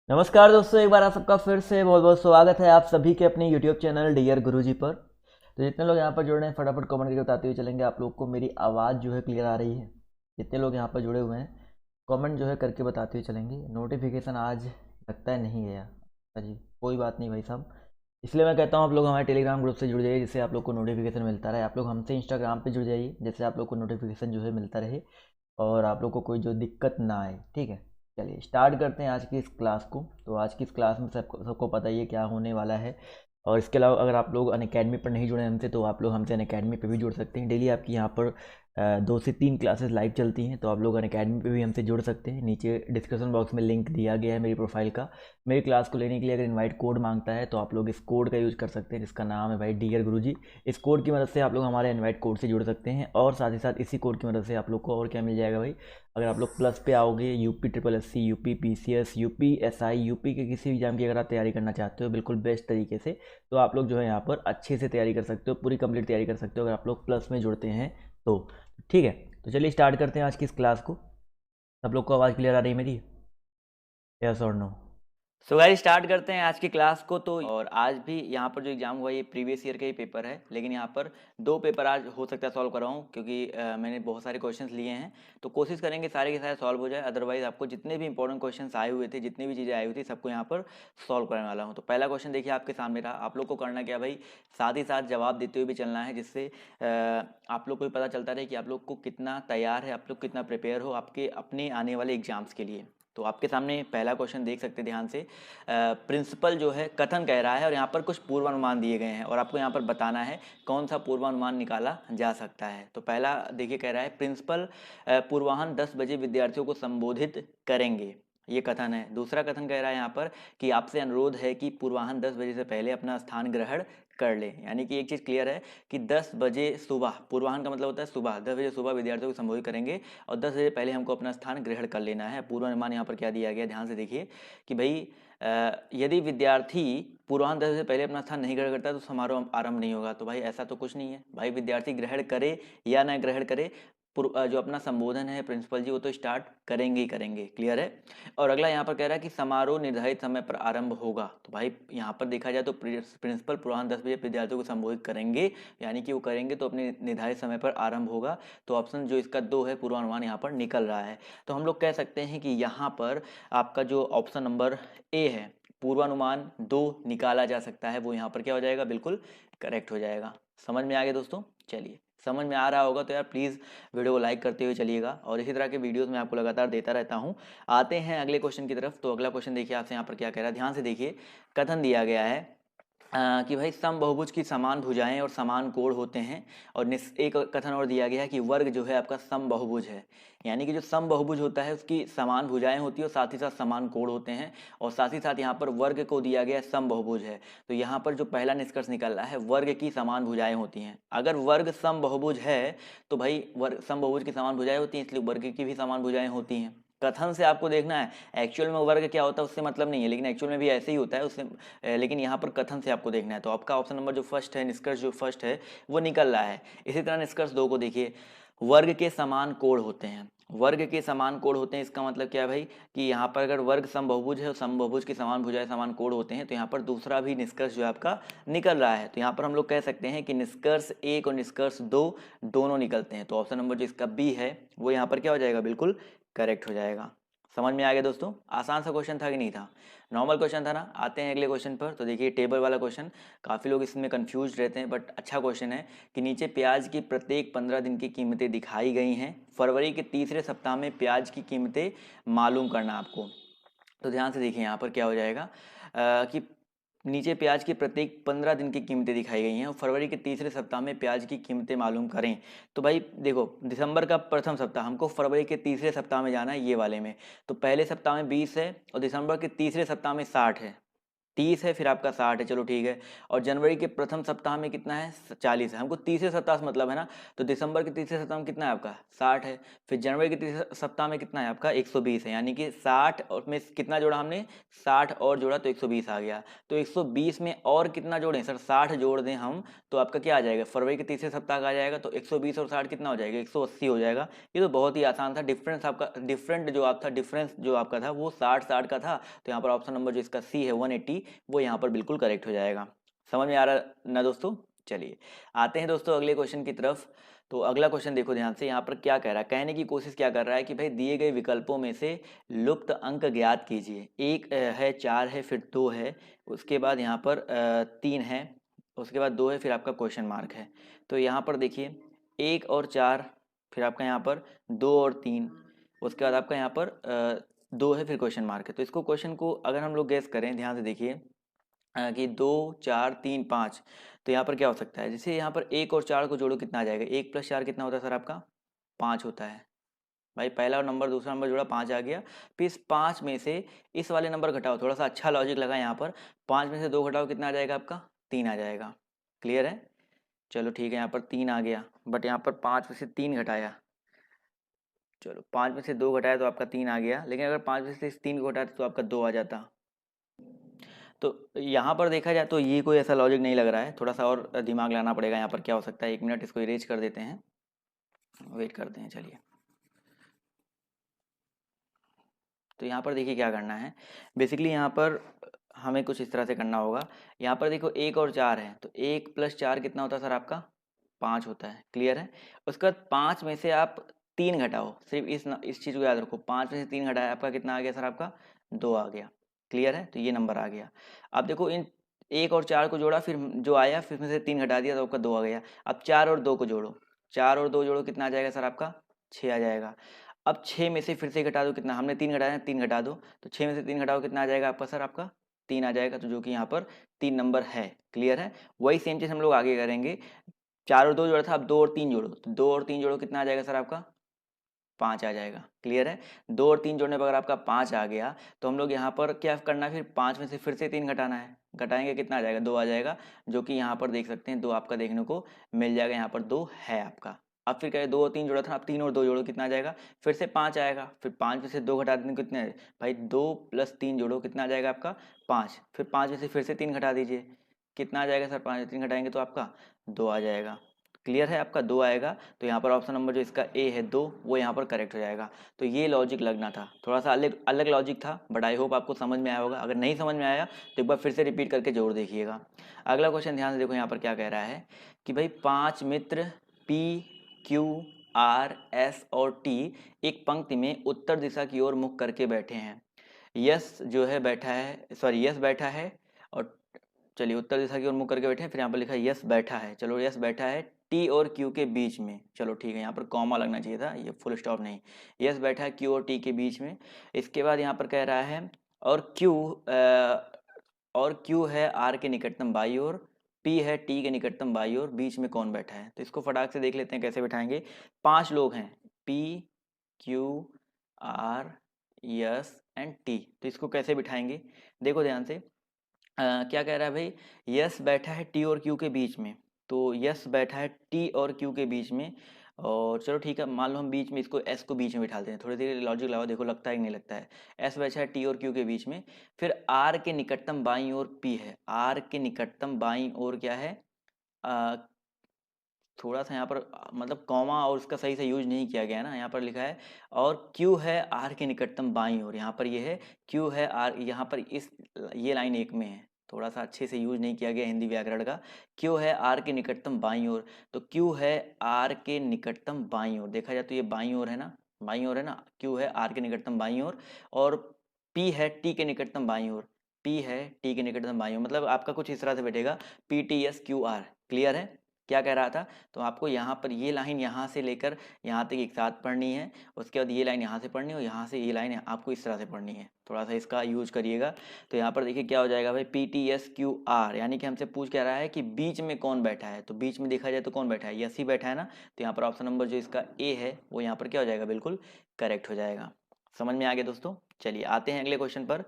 नमस्कार दोस्तों, एक बार आप सबका फिर से बहुत बहुत स्वागत है आप सभी के अपने YouTube चैनल डियर गुरुजी पर। तो जितने लोग यहाँ पर जुड़े हैं फटाफट कमेंट करके बताते हुए चलेंगे आप लोग को मेरी आवाज़ जो है क्लियर आ रही है। जितने लोग यहाँ पर जुड़े हुए हैं कमेंट जो है करके बताते हुए चलेंगे। नोटिफिकेशन आज लगता है नहीं गया। अच्छा जी, कोई बात नहीं भाई साहब। इसलिए मैं कहता हूँ आप लोग हमारे टेलीग्राम ग्रुप से जुड़ जाइए, जिससे आप लोग को नोटिफिकेशन मिलता रहे। आप लोग हमसे इंस्टाग्राम पे जुड़ जाइए, जिससे आप लोग को नोटिफिकेशन जो है मिलता रहे और आप लोग को कोई जो दिक्कत ना आए। ठीक है, चलिए स्टार्ट करते हैं आज की इस क्लास को। तो आज की इस क्लास में सबको पता ही है क्या होने वाला है। और इसके अलावा अगर आप लोग अनअकैडमी पर नहीं जुड़े हैं हमसे, तो आप लोग हमसे अनअकैडमी पे भी जुड़ सकते हैं। डेली आपकी यहाँ पर 2 से 3 क्लासेस लाइव चलती हैं, तो आप लोग अनअकैडमी पे भी हमसे जुड़ सकते हैं। नीचे डिस्क्रिप्शन बॉक्स में लिंक दिया गया है मेरी प्रोफाइल का। मेरी क्लास को लेने के लिए अगर इनवाइट कोड मांगता है तो आप लोग इस कोड का यूज़ कर सकते हैं, जिसका नाम है भाई डियर गुरुजी। इस कोड की मदद से आप लोग हमारे इनवाइट कोड से जुड़ सकते हैं। और साथ ही साथ इसी कोड की मदद से आप लोग को और क्या मिल जाएगा भाई, अगर आप लोग प्लस पे आओगे, UP triple S C, UP P C S, UP S I, UP के किसी भी एग्जाम की अगर आप तैयारी करना चाहते हो बिल्कुल बेस्ट तरीके से, तो आप लोग जो है यहाँ पर अच्छे से तैयारी कर सकते हो, पूरी कंप्लीट तैयारी कर सकते हो अगर आप लोग प्लस में जुड़ते हैं तो। ठीक है, तो चलिए स्टार्ट करते हैं आज की इस क्लास को। सब लोग को आवाज़ क्लियर आ रही है मेरी? यस और नो? सो गाइस स्टार्ट करते हैं आज की क्लास को। तो और आज भी यहाँ पर जो एग्जाम हुआ ये प्रीवियस ईयर का ही पेपर है, लेकिन यहाँ पर 2 पेपर आज हो सकता है सॉल्व कराऊँ, क्योंकि मैंने बहुत सारे क्वेश्चंस लिए हैं। तो कोशिश करेंगे सारे के सारे सॉल्व हो जाए। अदरवाइज आपको जितने भी इंपॉर्टेंट क्वेश्चंस आए हुए थे, जितनी भी चीज़ें आई हुई थी, सबको यहाँ पर सॉल्व करने वाला हूँ। तो पहला क्वेश्चन देखिए आपके सामने रहा। आप लोग को करना क्या भाई, साथ ही साथ जवाब देते हुए भी चलना है, जिससे आप लोग को भी पता चलता रहे कि आप लोग को कितना तैयार है, आप लोग कितना प्रिपेयर हो आपके अपने आने वाले एग्जाम्स के लिए। तो आपके सामने पहला क्वेश्चन देख सकते हैं ध्यान से। प्रिंसिपल जो है कथन कह रहा है और यहाँ पर कुछ पूर्वानुमान दिए गए हैं और आपको यहाँ पर बताना है कौन सा पूर्वानुमान निकाला जा सकता है। तो पहला देखिए कह रहा है प्रिंसिपल पूर्वाह्न 10 बजे विद्यार्थियों को संबोधित करेंगे, ये कथन है। दूसरा कथन कह रहा है यहाँ पर कि आपसे अनुरोध है कि पूर्वाह्न 10 बजे से पहले अपना स्थान ग्रहण कर ले। यानी कि एक चीज़ क्लियर है कि 10 बजे सुबह, पूर्वाह्न का मतलब होता है सुबह, 10 बजे सुबह विद्यार्थियों को संबोधित करेंगे और 10 बजे पहले हमको अपना स्थान ग्रहण कर लेना है। पूर्वानुमान यहाँ पर क्या दिया गया, ध्यान से देखिए कि भाई यदि विद्यार्थी पूर्वाह्न 10 बजे पहले अपना स्थान नहीं ग्रहण करता तो समारोह आरंभ नहीं होगा। तो भाई ऐसा तो कुछ नहीं है भाई, विद्यार्थी ग्रहण करे या ना ग्रहण करे, जो अपना संबोधन है प्रिंसिपल जी वो तो स्टार्ट करेंगे ही करेंगे। क्लियर है। और अगला यहाँ पर कह रहा है कि समारोह निर्धारित समय पर आरंभ होगा। तो भाई यहाँ पर देखा जाए तो प्रिंसिपल पूर्वाह्न 10 बजे विद्यार्थियों को संबोधित करेंगे, यानी कि वो करेंगे तो अपने निर्धारित समय पर आरंभ होगा। तो ऑप्शन जो इसका 2 है पूर्वानुमान यहाँ पर निकल रहा है। तो हम लोग कह सकते हैं कि यहाँ पर आपका जो ऑप्शन नंबर ए है, पूर्वानुमान 2 निकाला जा सकता है, वो यहाँ पर क्या हो जाएगा, बिल्कुल करेक्ट हो जाएगा। समझ में आ गया दोस्तों? चलिए, समझ में आ रहा होगा तो यार प्लीज़ वीडियो को लाइक करते हुए चलिएगा और इसी तरह के वीडियोस मैं आपको लगातार देता रहता हूँ। आते हैं अगले क्वेश्चन की तरफ। तो अगला क्वेश्चन देखिए आपसे यहाँ पर क्या कह रहा है, ध्यान से देखिए। कथन दिया गया है कि भाई समबहुभुज की समान भुजाएं और समान कोण होते हैं। और एक कथन और दिया गया है कि वर्ग जो है आपका समबहुभुज है, यानी कि जो समबहुभुज होता है उसकी समान भुजाएं होती है और साथ ही साथ समान कोण होते हैं। और साथ ही साथ यहाँ पर वर्ग को दिया गया समबहुभुज है। तो यहाँ पर जो पहला निष्कर्ष निकल रहा है, वर्ग की समान भुजाएं होती हैं। अगर वर्ग समबहुभुज है तो भाई वर्ग समबहुभुज की समान भुजाएं होती हैं, इसलिए वर्ग की भी समान भुजाएं होती हैं। कथन से आपको देखना है, एक्चुअल में वर्ग क्या होता है उससे मतलब नहीं है, लेकिन एक्चुअल में भी ऐसे ही होता है उससे, लेकिन यहाँ पर कथन से आपको देखना है। तो आपका ऑप्शन नंबर जो फर्स्ट है, निष्कर्ष जो फर्स्ट है वो निकल रहा है। इसी तरह निष्कर्ष 2 को देखिए, वर्ग के समान कोण होते हैं। वर्ग के समान कोण होते हैं, इसका मतलब क्या है भाई कि यहाँ पर अगर वर्ग समबहुभुज है और समबहुभुज की समान भुजाएं समान कोण होते हैं, तो यहाँ पर दूसरा भी निष्कर्ष जो है आपका निकल रहा है। तो यहाँ पर हम लोग कह सकते हैं कि निष्कर्ष 1 और निष्कर्ष 2 दोनों निकलते हैं। तो ऑप्शन नंबर जो इसका बी है वो यहाँ पर क्या हो जाएगा, बिल्कुल करेक्ट हो जाएगा। समझ में आ गया दोस्तों? आसान सा क्वेश्चन था कि नहीं था? नॉर्मल क्वेश्चन था ना। आते हैं अगले क्वेश्चन पर। तो देखिए टेबल वाला क्वेश्चन, काफ़ी लोग इसमें कंफ्यूज रहते हैं बट अच्छा क्वेश्चन है कि नीचे प्याज की प्रत्येक 15 दिन की कीमतें दिखाई गई हैं। फरवरी के तीसरे सप्ताह में प्याज की कीमतें मालूम करना आपको। तो ध्यान से देखिए यहाँ पर क्या हो जाएगा कि नीचे प्याज की प्रत्येक 15 दिन की कीमतें दिखाई गई हैं और फरवरी के तीसरे सप्ताह में प्याज की कीमतें मालूम करें। तो भाई देखो, दिसंबर का प्रथम सप्ताह, हमको फरवरी के तीसरे सप्ताह में जाना है, ये वाले में। तो पहले सप्ताह में 20 है और दिसंबर के तीसरे सप्ताह में 60 है। 30 है, फिर आपका 60 है, चलो ठीक है। और जनवरी के प्रथम सप्ताह में कितना है, 40 है। हमको तीसरे सप्ताह से मतलब है ना, तो दिसंबर के तीसरे सप्ताह में कितना है आपका, 60 है। फिर जनवरी के तीसरे सप्ताह में कितना है आपका, 120 है। यानी कि 60 और में कितना जोड़ा हमने, 60 और जोड़ा तो 120 आ गया। तो 120 में और कितना जोड़ें सर, 60 जोड़ दें हम, तो आपका क्या आ जाएगा, फरवरी के तीसरे सप्ताह का आ जाएगा। तो 120 और 60 कितना हो जाएगा, 180 हो जाएगा। ये तो बहुत ही आसान था। डिफरेंस आपका, डिफरेंट जो आप था, डिफरेंस जो आपका था वो 60 का था। तो यहाँ पर ऑप्शन नंबर जो इसका सी है 180, वो यहाँ पर बिल्कुल करेक्ट हो जाएगा। समझ में आ रहा ना दोस्तों। चलिए आते हैं दोस्तों अगले क्वेश्चन की तरफ। तो अगला क्वेश्चन देखो ध्यान से, यहाँ पर क्या कह रहा है, कहने की कोशिश क्या कर रहा है कि भाई दिए गए विकल्पों में से लुप्त अंक ज्ञात कीजिए। एक है, 4 है, फिर 2 है, उसके बाद यहाँ पर 3 है, उसके बाद 2 है, फिर आपका क्वेश्चन मार्क है। तो यहाँ पर देखिए 1 और 4, फिर आपका यहाँ पर 2 और 3, उसके बाद आपका यहाँ पर 2 है, फिर क्वेश्चन मार्क है। तो इसको क्वेश्चन को अगर हम लोग गैस करें, ध्यान से देखिए कि 2 4 3 5, तो यहाँ पर क्या हो सकता है, जैसे यहाँ पर 1 और 4 को जोड़ो कितना आ जाएगा, 1 + 4 कितना होता है सर आपका, 5 होता है। भाई पहला नंबर दूसरा नंबर जोड़ा 5 आ गया। फिर इस 5 में से इस वाले नंबर घटाओ, थोड़ा सा अच्छा लॉजिक लगा यहाँ पर, 5 में से 2 घटाओ कितना आ जाएगा आपका, 3 आ जाएगा। क्लियर है, चलो ठीक है, यहाँ पर 3 आ गया, बट यहाँ पर 5 में से 3 घटाया, चलो 5 में से 2 घटाया तो आपका 3 आ गया, लेकिन अगर 5 में से इस 3 को घटाते तो आपका 2 आ जाता। तो यहाँ पर देखा जाए तो ये कोई ऐसा लॉजिक नहीं लग रहा है, थोड़ा सा और दिमाग लाना पड़ेगा यहाँ पर। क्या हो सकता है, 1 मिनट इसको इरेज कर देते हैं, वेट करते हैं। चलिए तो यहाँ पर देखिए क्या करना है, बेसिकली यहाँ पर हमें कुछ इस तरह से करना होगा। यहाँ पर देखो 1 और 4 है, तो 1 + 4 कितना होता है सर आपका, 5 होता है। क्लियर है, उसके बाद 5 में से आप 3 घटाओ, सिर्फ इस चीज़ को याद रखो, 5 में से 3 घटाया आपका कितना आ गया सर आपका, 2 आ गया। क्लियर है, तो ये नंबर आ गया। अब देखो इन 1 और 4 को जोड़ा, फिर जो आया फिर में से 3 घटा दिया तो आपका 2 आ गया। अब 4 और 2 को जोड़ो, 4 और 2 जोड़ो कितना आ जाएगा सर आपका, 6 आ जाएगा। अब 6 में से फिर से घटा दो, कितना हमने 3 घटाया, 3 घटा दो, तो 6 में से 3 घटाओ कितना आ जाएगा आपका सर आपका, 3 आ जाएगा। तो जो कि यहाँ पर 3 नंबर है। क्लियर है, वही सेम चीज़ हम लोग आगे करेंगे। 4 और 2 जोड़ा था, अब 2 और 3 जोड़ो, तो 2 और 3 जोड़ो कितना आ जाएगा सर आपका, 5 आ जाएगा। क्लियर है, 2 और 3 जोड़ने पर अगर आपका 5 आ गया, तो हम लोग यहाँ पर क्या करना है, फिर 5 में से फिर से 3 घटाना है, घटाएंगे कितना आ जाएगा, 2 आ जाएगा। जो कि यहाँ पर देख सकते हैं 2 आपका देखने को मिल जाएगा, यहाँ पर 2 है आपका। अब फिर कहे 2 और 3 जोड़ा था, अब 3 और 2 जोड़ो कितना आ जाएगा, फिर से 5 आएगा। फिर 5 में से 2 घटा देंगे कितने, भाई 2 + 3 जोड़ो कितना आ जाएगा आपका, 5। फिर 5 में से फिर से 3 घटा दीजिए, कितना आ जाएगा सर, 5 में 3 घटाएंगे तो आपका 2 आ जाएगा। क्लियर है, आपका 2 आएगा। तो यहाँ पर ऑप्शन नंबर जो इसका ए है 2, वो यहाँ पर करेक्ट हो जाएगा। तो ये लॉजिक लगना था, थोड़ा सा अलग अलग लॉजिक था, बट आई होप आपको समझ में आया होगा। अगर नहीं समझ में आया तो एक बार फिर से रिपीट करके जरूर देखिएगा। अगला क्वेश्चन ध्यान से देखो, यहाँ पर क्या कह रहा है कि भाई 5 मित्र पी क्यू आर एस और टी एक पंक्ति में उत्तर दिशा की ओर मुख करके बैठे हैं। यस जो है बैठा है, सॉरी यस बैठा है, और चलिए उत्तर दिशा की ओर मुख करके बैठे हैं, फिर यहाँ पर लिखा है यस बैठा है। चलो यस बैठा है टी और क्यू के बीच में, चलो ठीक है, यहाँ पर कॉमा लगना चाहिए था, ये फुल स्टॉप नहीं। यस बैठा है क्यू और टी के बीच में। इसके बाद यहाँ पर कह रहा है और क्यू है आर के निकटतम बाई ओर, पी है टी के निकटतम बाई ओर, बीच में कौन बैठा है। तो इसको फटाक से देख लेते हैं कैसे बैठाएंगे। 5 लोग हैं, P Q R yes and T, तो इसको कैसे बिठाएंगे, देखो ध्यान से। क्या कह रहा है भाई, यस बैठा है टी और क्यू के बीच में, तो यस बैठा है टी और क्यू के बीच में। और चलो ठीक है, मान लो हम बीच में इसको एस को बीच में बिठाते हैं, थोड़ी देर लॉजिक लगाओ, देखो लगता है कि नहीं लगता है। एस बैठा है टी और क्यू के बीच में, फिर आर के निकटतम बाईं ओर पी है, आर के निकटतम बाईं ओर क्या है, थोड़ा सा यहाँ पर मतलब कॉमा और उसका सही से यूज नहीं किया गया है ना, यहाँ पर लिखा है और क्यू है आर के निकटतम बाईं ओर, यहाँ पर ये है क्यू है आर, यहाँ पर इस ये लाइन एक में है, थोड़ा सा अच्छे से यूज नहीं किया गया हिंदी व्याकरण का। क्यू है आर के निकटतम बाईं ओर, तो क्यू है आर के निकटतम बाईं ओर, देखा जाए तो ये बाईं ओर है ना, बाईं ओर है ना, क्यू है आर के निकटतम बाईं ओर, और पी है टी के निकटतम बाईं ओर, पी है टी के निकटतम बाईं ओर, मतलब आपका कुछ इस तरह से बैठेगा P T S Q R. Clear है, क्या कह रहा था, तो आपको यहाँ पर ये लाइन यहाँ से लेकर यहाँ तक एक साथ पढ़नी है, उसके बाद ये लाइन यहाँ से पढ़नी है और यहाँ से ये लाइन आपको इस तरह से पढ़नी है, थोड़ा सा इसका यूज करिएगा। तो यहाँ पर देखिए क्या हो जाएगा भाई, P T S Q R, यानी कि हमसे पूछ क्या रहा है कि बीच में कौन बैठा है, तो बीच में देखा जाए तो कौन बैठा है, यस ही बैठा है ना। तो यहाँ पर ऑप्शन नंबर जो इसका ए है वो यहाँ पर क्या हो जाएगा, बिल्कुल करेक्ट हो जाएगा। समझ में आ गया दोस्तों। चलिए आते हैं अगले क्वेश्चन पर।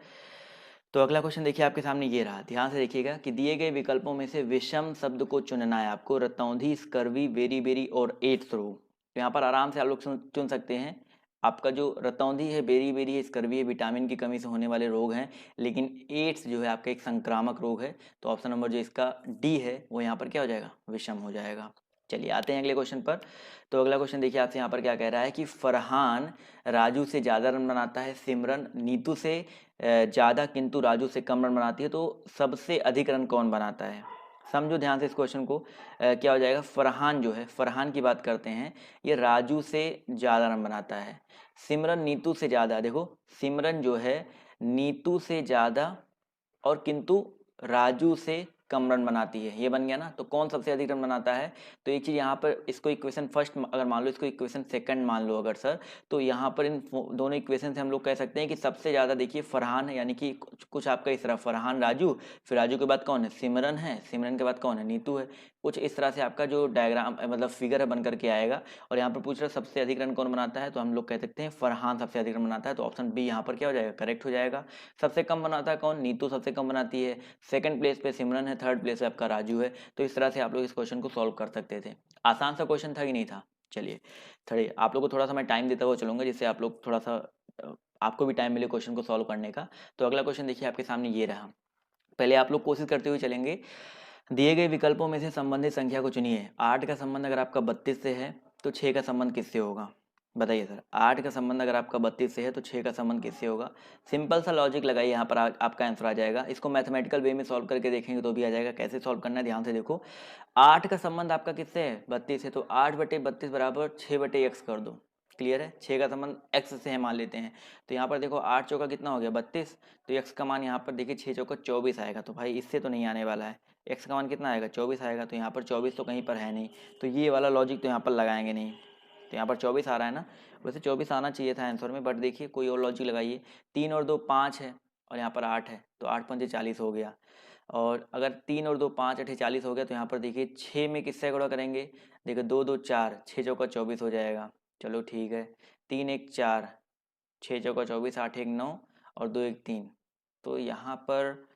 तो अगला क्वेश्चन देखिए आपके सामने ये रहा, ध्यान से देखिएगा कि दिए गए विकल्पों में से विषम शब्द को चुनना है आपको। रतौंधी, स्कर्वी, बेरी बेरी और एड्स रोग। तो यहाँ पर आराम से आप लोग चुन सकते हैं। आपका जो रतौंधी है, बेरी बेरी है, स्कर्वी है, विटामिन की कमी से होने वाले रोग हैं। लेकिन एड्स जो है आपका एक संक्रामक रोग है। तो ऑप्शन नंबर जो इसका डी है वो यहाँ पर क्या हो जाएगा, विषम हो जाएगा। चलिए आते हैं अगले क्वेश्चन पर। तो अगला क्वेश्चन देखिए आपसे यहाँ पर क्या कह रहा है कि फरहान राजू से ज़्यादा रन बनाता है, सिमरन नीतू से ज़्यादा किंतु राजू से कम रन बनाती है, तो सबसे अधिक रन कौन बनाता है। समझो ध्यान से इस क्वेश्चन को। क्या हो जाएगा, फरहान जो है, फरहान की बात करते हैं, ये राजू से ज़्यादा रन बनाता है। सिमरन नीतू से ज़्यादा, देखो सिमरन जो है नीतू से ज़्यादा और किंतु राजू से कम रन बनाती है, ये बन गया ना। तो कौन सबसे अधिक रन बनाता है, तो एक चीज़ यहाँ पर, इसको इक्वेशन फर्स्ट अगर मान लो, इसको इक्वेशन सेकंड मान लो अगर सर, तो यहाँ पर इन दोनों इक्वेशन से हम लोग कह सकते हैं कि सबसे ज़्यादा देखिए फरहान है, यानी कि कुछ आपका इस तरह फरहान राजू, फिर राजू के बाद कौन है, सिमरन है, सिमरन के बाद कौन है, नीतू है। कुछ इस तरह से आपका जो डायग्राम मतलब फिगर है बन करके आएगा। और यहाँ पर पूछ रहा है सबसे अधिक रन कौन बनाता है, तो हम लोग कह सकते हैं फरहान सबसे अधिक रन बनाता है। तो ऑप्शन बी यहाँ पर क्या हो जाएगा, करेक्ट हो जाएगा। सबसे कम बनाता है कौन, नीतू सबसे कम बनाती है। सेकंड प्लेस पे सिमरन है, थर्ड प्लेस पे आपका राजू है। तो इस तरह से आप लोग इस क्वेश्चन को सॉल्व कर सकते थे। आसान सा क्वेश्चन था कि नहीं था। चलिए थोड़े आप लोग को थोड़ा सा मैं टाइम देता हुआ चलूंगा, जिससे आप लोग थोड़ा सा आपको भी टाइम मिले क्वेश्चन को सॉल्व करने का। तो अगला क्वेश्चन देखिए आपके सामने ये रहा। पहले आप लोग कोशिश करते हुए चलेंगे। दिए गए विकल्पों में से संबंधित संख्या को चुनिए। 8 का संबंध अगर आपका 32 से है तो 6 का संबंध किससे होगा, बताइए सर। 8 का संबंध अगर आपका 32 से है तो 6 का संबंध किससे होगा। सिंपल सा लॉजिक लगाइए, यहाँ पर आपका आंसर आ जाएगा। इसको मैथमेटिकल वे में सॉल्व करके देखेंगे तो भी आ जाएगा। कैसे सॉल्व करना है ध्यान से देखो। 8 का संबंध आपका किससे है, 32 है, तो 8/32 बराबर 6/x कर दो। क्लियर है, 6 का संबंध x से है मान लेते हैं। तो यहाँ पर देखो 8 चौका कितना हो गया 32, तो x का मान यहाँ पर देखिए 6 चौका 24 आएगा। तो भाई इससे तो नहीं आने वाला है, x का मान कितना आएगा 24 आएगा। तो यहाँ पर 24 तो कहीं पर है नहीं, तो ये वाला लॉजिक तो यहाँ पर लगाएंगे नहीं। तो यहाँ पर 24 आ रहा है ना, वैसे 24 आना चाहिए था आंसर में, बट देखिए कोई और लॉजिक लगाइए। 3 और 2 5 है और यहाँ पर 8 है, तो 8 पंजे 40 हो गया। और अगर 3 और 2 5 8 40 हो गया, तो यहाँ पर देखिए 6 में किससे गुणा करेंगे, देखिए 2 2 4, 6 चौका 24 हो जाएगा। चलो ठीक है, 3 1 4, 6 चौका 24, 8 1 9 और 2 1 3। तो यहाँ पर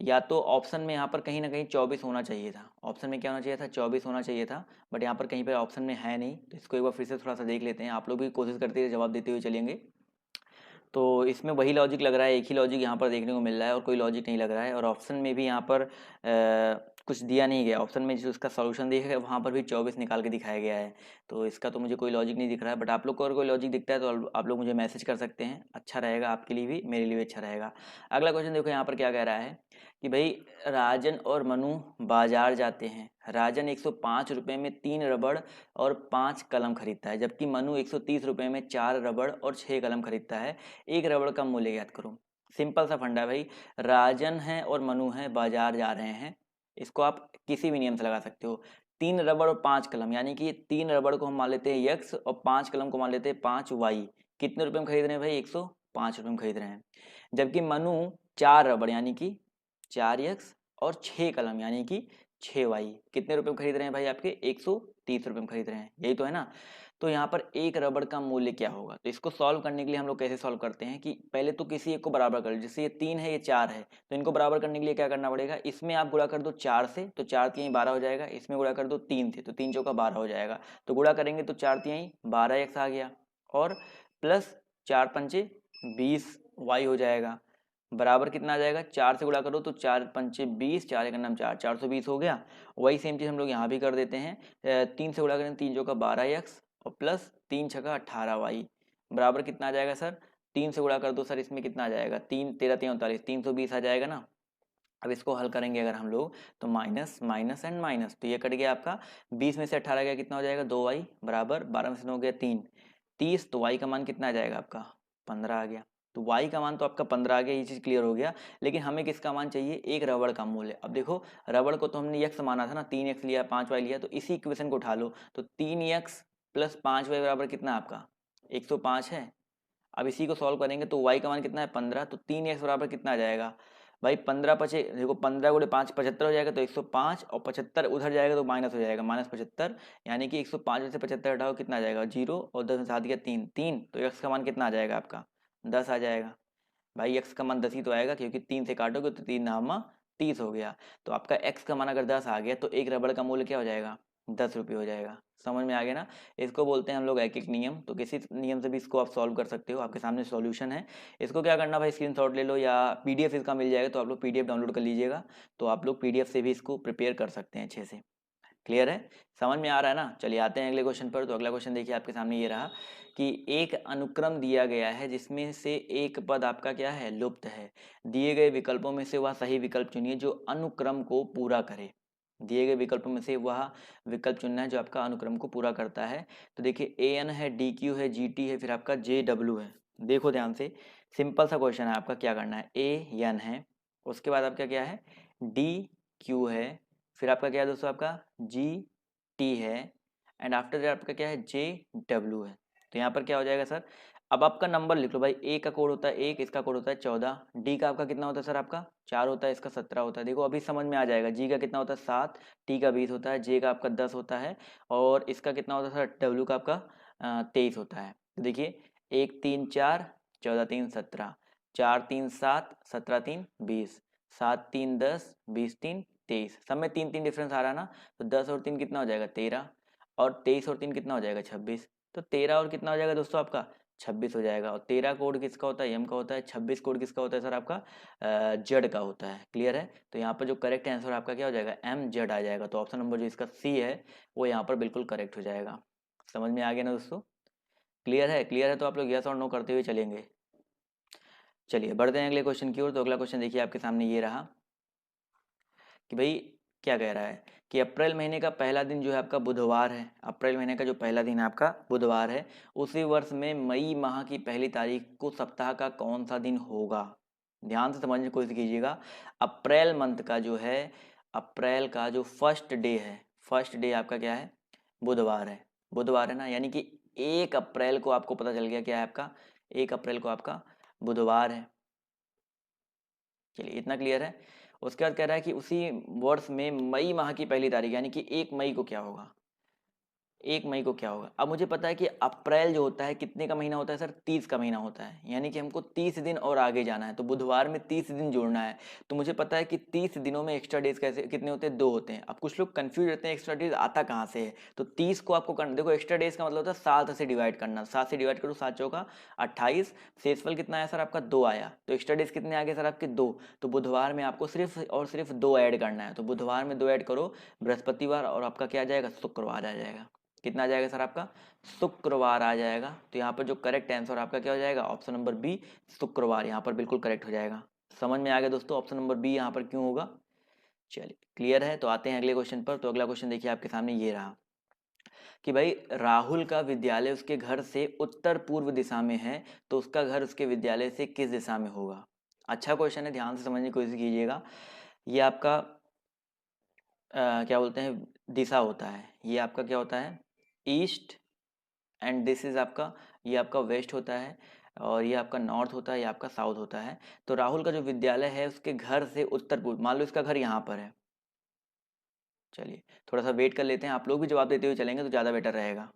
या तो ऑप्शन में यहाँ पर कहीं ना कहीं 24 होना चाहिए था। ऑप्शन में क्या होना चाहिए था, 24 होना चाहिए था, बट यहाँ पर कहीं पर ऑप्शन में है नहीं। तो इसको एक बार फिर से थोड़ा सा देख लेते हैं, आप लोग भी कोशिश करते हुए जवाब देते हुए चलेंगे। तो इसमें वही लॉजिक लग रहा है, एक ही लॉजिक यहाँ पर देखने को मिल रहा है और कोई लॉजिक नहीं लग रहा है। और ऑप्शन में भी यहाँ पर कुछ दिया नहीं गया। ऑप्शन में जो इसका सॉल्यूशन दिया है वहाँ पर भी 24 निकाल के दिखाया गया है। तो इसका तो मुझे कोई लॉजिक नहीं दिख रहा है, बट आप लोग को अगर कोई लॉजिक दिखता है तो आप लोग मुझे मैसेज कर सकते हैं। अच्छा रहेगा आपके लिए भी, मेरे लिए भी अच्छा रहेगा। अगला क्वेश्चन देखो यहाँ पर क्या कह रहा है कि भाई राजन और मनु बाजार जाते हैं। राजन 105 रुपये में 3 रबड़ और 5 कलम खरीदता है, जबकि मनु 130 रुपये में 4 रबड़ और 6 कलम खरीदता है। एक रबड़ का मूल्य ज्ञात करो। सिंपल सा फंडा है भाई, राजन है और मनु है, बाजार जा रहे हैं। इसको आप किसी भी नियम से लगा सकते हो। 3 रबड़ और 5 कलम, यानी कि 3 रबड़ को हम मान लेते हैं x और 5 कलम को मान लेते हैं 5y। कितने रुपए में खरीद रहे हैं भाई, 105 रुपये में खरीद रहे हैं। जबकि मनु 4 रबड़ यानी कि 4x और 6 कलम यानी कि 6y कितने रुपए में खरीद रहे हैं भाई, आपके 130 रुपये में खरीद रहे हैं। यही तो है ना। तो यहाँ पर एक रबड़ का मूल्य क्या होगा। तो इसको सॉल्व करने के लिए हम लोग कैसे सॉल्व करते हैं कि पहले तो किसी एक को बराबर कर लो। जैसे ये 3 है, ये 4 है, तो इनको बराबर करने के लिए क्या करना पड़ेगा, इसमें आप गुणा कर दो 4 से, तो 4 तिहाई 12 हो जाएगा। इसमें गुणा कर दो 3 से, तो 3 चौका 12 हो जाएगा। तो गुणा करेंगे तो 4 तिहाई 12x आ गया, और प्लस 4 पंचे 20y हो जाएगा। बराबर कितना आ जाएगा, 4 से गुणा करो तो 4 पंचे 20, 4 एक नाम 4, 420 हो गया। वही सेम चीज़ हम लोग यहाँ भी कर देते हैं। 3 से गुणा करें, 3 चौका 12x और प्लस 3 छका 18y बराबर कितना आ जाएगा सर, 3 से गुणा कर दो सर, इसमें कितना आ जाएगा, 3 13 3 39, 320 आ जाएगा ना। अब इसको हल करेंगे अगर हम लोग तो माइनस माइनस एंड माइनस, तो ये कट गया आपका। 20 में से 18 गया, कितना हो जाएगा 2y बराबर 12 में से 9 हो गया 3, 30। तो y का मान कितना आ जाएगा आपका 15 आ गया। तो y का मान तो आपका 15 आ गया, ये चीज़ क्लियर हो गया। लेकिन हमें किसका मान चाहिए, एक रबड़ का मूल्य। अब देखो रबड़ को तो हमने x माना था ना, 3x लिया 5y लिया, तो इसी इक्वेशन को उठा लो। तो 3x प्लस 5y बराबर कितना आपका 105 है। अब इसी को सॉल्व करेंगे तो y का मान कितना है 15, तो 3x बराबर कितना आ जाएगा भाई 15 पचे देखो 15 गुणे 5 75 हो जाएगा, तो 105 और 75 उधर जाएगा तो माइनस हो जाएगा, माइनस 75, यानी कि 105 में से 75 हटाओ कितना आ जाएगा 0, और 10 में साथ दिया 3 3, तो x का मान कितना आ जाएगा आपका 10 आ जाएगा। भाई x का मान 10 ही तो आएगा, क्योंकि 3 से काटोगे तो 3 नामा 30 हो गया। तो आपका x का मान अगर 10 आ गया तो एक रबड़ का मूल्य क्या हो जाएगा, 10 रुपये हो जाएगा। समझ में आ गया ना। इसको बोलते हैं हम लोग एक एक नियम। तो किसी नियम से भी इसको आप सॉल्व कर सकते हो, आपके सामने सॉल्यूशन है। इसको क्या करना भाई, स्क्रीनशॉट ले लो या पीडीएफ इसका मिल जाएगा तो आप लोग पीडीएफ डाउनलोड कर लीजिएगा। तो आप लोग पीडीएफ से भी इसको प्रिपेयर कर सकते हैं अच्छे से। क्लियर है, समझ में आ रहा है ना। चलिए आते हैं अगले क्वेश्चन पर। तो अगला क्वेश्चन देखिए आपके सामने ये रहा कि एक अनुक्रम दिया गया है जिसमें से एक पद आपका क्या है, लुप्त है। दिए गए विकल्पों में से वह सही विकल्प चुनिए जो अनुक्रम को पूरा करे। दिए गए विकल्पों में से वह विकल्प चुनना है जो आपका अनुक्रम को पूरा करता है। तो देखिए ए एन है, डी क्यू है, जी टी है, फिर आपका जे डब्ल्यू है। देखो ध्यान से, सिंपल सा क्वेश्चन है आपका। क्या करना है, ए एन है, उसके बाद आपका क्या है, डी क्यू है, फिर आपका क्या है दोस्तों, आपका जी टी है, एंड आफ्टर दैट आपका क्या है, जे डब्ल्यू है। तो यहाँ पर क्या हो जाएगा सर, अब आपका नंबर लिख लो भाई। ए का कोड होता है 1, इसका कोड होता है 14, डी का आपका कितना होता है सर, आपका 4 होता है, इसका 17 होता है। देखो अभी समझ में आ जाएगा। जी का कितना होता है 7, टी का 20 होता है, जे का आपका 10 होता है, और इसका कितना होता है सर, डब्ल्यू का आपका 23 होता है। तो देखिए 1 3 4, 14 3 17, 4 3 7, 17 3 20, 7 3 10, 20 3 23। सब में 3 3 डिफरेंस आ रहा है ना। तो 10 और 3 कितना हो जाएगा 13, और 23 और 3 कितना हो जाएगा 26। तो 13 और कितना हो जाएगा दोस्तों आपका 26 हो जाएगा। और 13 कोड किसका होता है, एम का होता है। 26 कोड किसका होता है सर, आपका जेड का होता है। क्लियर है। तो यहाँ पर जो करेक्ट आंसर आपका क्या हो जाएगा, एम जेड आ जाएगा। तो ऑप्शन नंबर जो इसका सी है वो यहाँ पर बिल्कुल करेक्ट हो जाएगा। समझ में आ गया ना दोस्तों। क्लियर है, क्लियर है तो आप लोग यस और नो करते हुए चलेंगे। चलिए बढ़ते हैं अगले क्वेश्चन की ओर। तो अगला क्वेश्चन देखिए आपके सामने ये रहा कि भाई क्या कह रहा है कि अप्रैल महीने का पहला दिन जो है आपका बुधवार है। अप्रैल महीने का जो पहला दिन है आपका बुधवार है। उसी वर्ष में मई माह की पहली तारीख को सप्ताह का कौन सा दिन होगा। ध्यान से समझने की कोशिश कीजिएगा। अप्रैल मंथ का जो है, अप्रैल का जो फर्स्ट डे है, फर्स्ट डे आपका क्या है, बुधवार है। बुधवार है ना, यानी कि 1 अप्रैल को आपको पता चल गया क्या है आपका, 1 अप्रैल को आपका बुधवार है। चलिए इतना क्लियर है। उसके बाद कह रहा है कि उसी वर्ष में मई माह की पहली तारीख यानी कि 1 मई को क्या होगा, 1 मई को क्या होगा। अब मुझे पता है कि अप्रैल जो होता है कितने का महीना होता है सर, 30 का महीना होता है। यानी कि हमको 30 दिन और आगे जाना है, तो बुधवार में 30 दिन जोड़ना है। तो मुझे पता है कि 30 दिनों में एक्स्ट्रा डेज कैसे कितने होते हैं, 2 होते हैं। अब कुछ लोग कंफ्यूज रहते हैं एक्स्ट्रा डेज आता कहाँ से है। तो 30 को आपको करना, देखो एक्स्ट्रा डेज का मतलब होता है 7 से डिवाइड करना। 7 से डिवाइड करो, 7 चौका 28, शेषफल कितना आया सर आपका 2 आया। तो एक्स्ट्रा डेज कितने आ गए सर आपके 2। तो बुधवार में आपको सिर्फ और सिर्फ 2 ऐड करना है। तो बुधवार में 2 ऐड करो, बृहस्पतिवार और आपका क्या आ जाएगा, शुक्रवार आ जाएगा। कितना आ जाएगा सर आपका, शुक्रवार आ जाएगा। तो यहाँ पर जो करेक्ट आंसर आपका क्या हो जाएगा, ऑप्शन नंबर बी शुक्रवार यहाँ पर बिल्कुल करेक्ट हो जाएगा। समझ में आ गया दोस्तों, ऑप्शन नंबर बी यहाँ पर क्यों होगा। चलिए क्लियर है। तो आते हैं अगले क्वेश्चन पर। तो अगला क्वेश्चन देखिए आपके सामने ये रहा कि भाई राहुल का विद्यालय उसके घर से उत्तर पूर्व दिशा में है, तो उसका घर उसके विद्यालय से किस दिशा में होगा। अच्छा क्वेश्चन है, ध्यान से समझने की कोशिश कीजिएगा। ये आपका क्या बोलते हैं, दिशा होता है। ये आपका क्या होता है, ईस्ट, एंड दिस इज आपका, ये आपका वेस्ट होता है, और ये आपका नॉर्थ होता है, ये आपका साउथ होता है। तो राहुल का जो विद्यालय है उसके घर से उत्तर पूर्व, मान लो इसका घर यहाँ पर है। चलिए थोड़ा सा वेट कर लेते हैं, आप लोग भी जवाब देते हुए चलेंगे तो ज़्यादा बेटर रहेगा।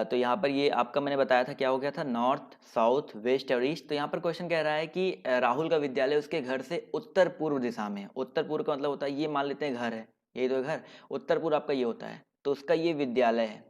तो यहाँ पर ये आपका मैंने बताया था क्या हो गया था, नॉर्थ साउथ वेस्ट और ईस्ट। तो यहाँ पर क्वेश्चन कह रहा है कि राहुल का विद्यालय उसके घर से उत्तर पूर्व दिशा में है। उत्तर पूर्व का मतलब होता है, ये मान लेते हैं घर है, यही तो है घर। उत्तर पूर्व आपका ये होता है, तो उसका ये विद्यालय है,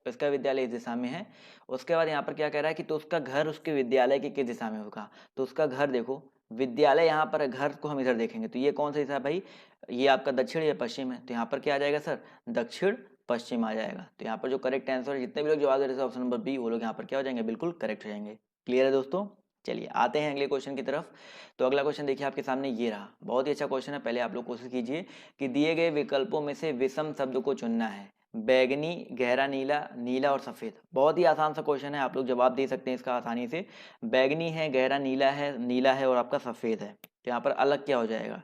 उसका विद्यालय इस दिशा में है। उसके बाद यहाँ पर क्या कह रहा है कि तो उसका घर उसके विद्यालय की किस दिशा में होगा। तो उसका घर देखो, विद्यालय यहाँ पर है, घर को हम इधर देखेंगे तो ये कौन सा दिशा है भाई, ये आपका दक्षिण या पश्चिम है। तो यहाँ पर क्या आ जाएगा सर, दक्षिण पश्चिम आ जाएगा। तो यहाँ पर जो करेक्ट आंसर है, जितने भी लोग जवाब दे रहे थे ऑप्शन नंबर बी, वो लोग यहाँ पर क्या हो जाएंगे, बिल्कुल करेक्ट हो जाएंगे। क्लियर है दोस्तों। चलिए आते हैं अगले क्वेश्चन की तरफ। तो अगला क्वेश्चन देखिए आपके सामने ये रहा, बहुत ही अच्छा क्वेश्चन है। पहले आप लोग कोशिश कीजिए कि दिए गए विकल्पों में से विषम शब्द को चुनना है। बैगनी, गहरा नीला, नीला और सफेद। बहुत ही आसान सा क्वेश्चन है, आप लोग जवाब दे सकते हैं इसका आसानी से। बैगनी है, गहरा नीला है और आपका सफेद है। तो यहाँ पर अलग क्या हो जाएगा,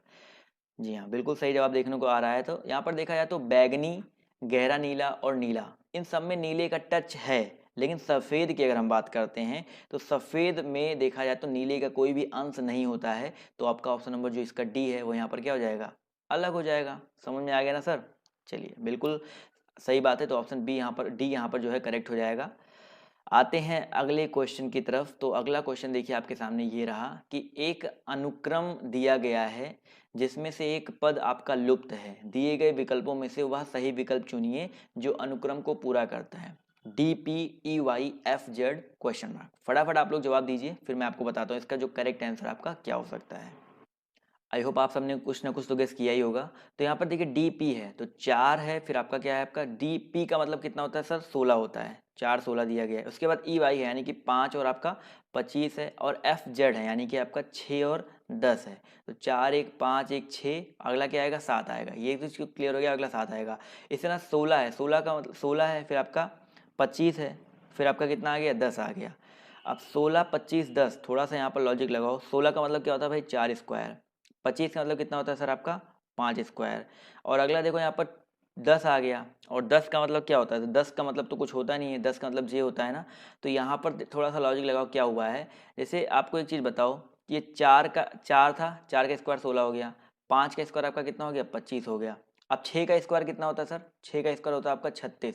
जी हाँ बिल्कुल सही जवाब देखने को आ रहा है। तो यहाँ पर देखा जाए तो बैगनी, गहरा नीला और नीला, इन सब में नीले का टच है। लेकिन सफ़ेद की अगर हम बात करते हैं तो सफ़ेद में देखा जाए तो नीले का कोई भी अंश नहीं होता है। तो आपका ऑप्शन नंबर जो इसका डी है वो यहाँ पर क्या हो जाएगा, अलग हो जाएगा। समझ में आ गया ना सर। चलिए बिल्कुल सही बात है। तो ऑप्शन बी यहाँ पर, डी यहाँ पर जो है करेक्ट हो जाएगा। आते हैं अगले क्वेश्चन की तरफ। तो अगला क्वेश्चन देखिए आपके सामने ये रहा कि एक अनुक्रम दिया गया है जिसमें से एक पद आपका लुप्त है। दिए गए विकल्पों में से वह सही विकल्प चुनिए जो अनुक्रम को पूरा करता है। DPEYFZ question mark. फटाफट आप लोग जवाब दीजिए, फिर मैं आपको बताता हूँ इसका जो करेक्ट आंसर आपका क्या हो सकता है। आई होप आप सबने कुछ ना कुछ तो गेस किया ही होगा। तो यहाँ पर देखिए DP है तो 4 है, फिर आपका क्या है, आपका DP का मतलब कितना होता है सर, 16 होता है। 4 16 दिया गया है। उसके बाद EY है यानी कि 5 और आपका 25 है, और FZ है यानी कि आपका 6 और 10 है। तो 4 1 5 1 6, अगला क्या आएगा, 7 आएगा। ये तो क्लियर हो गया, अगला 7 आएगा। इस तरह 16 है, 16 का मतलब 16 है, फिर आपका 25 है, फिर आपका कितना आ गया, 10 आ गया। अब 16 25 10, थोड़ा सा यहाँ पर लॉजिक लगाओ। 16 का मतलब क्या होता है भाई, 4 स्क्वायर। 25 का मतलब कितना होता है सर आपका, 5 स्क्वायर। और अगला देखो यहाँ पर 10 आ गया, और 10 का मतलब क्या होता है, तो 10 का मतलब तो कुछ होता नहीं है, 10 का मतलब जे होता है ना। तो यहाँ पर थोड़ा सा लॉजिक लगाओ क्या हुआ है। जैसे आपको एक चीज़ बताओ, ये 4 था, 4 का स्क्वायर 16 हो गया, 5 का स्क्वायर आपका कितना हो गया, 25 हो गया। अब 6 का स्क्वायर कितना होता है सर, 6 का स्क्वायर होता है आपका 36,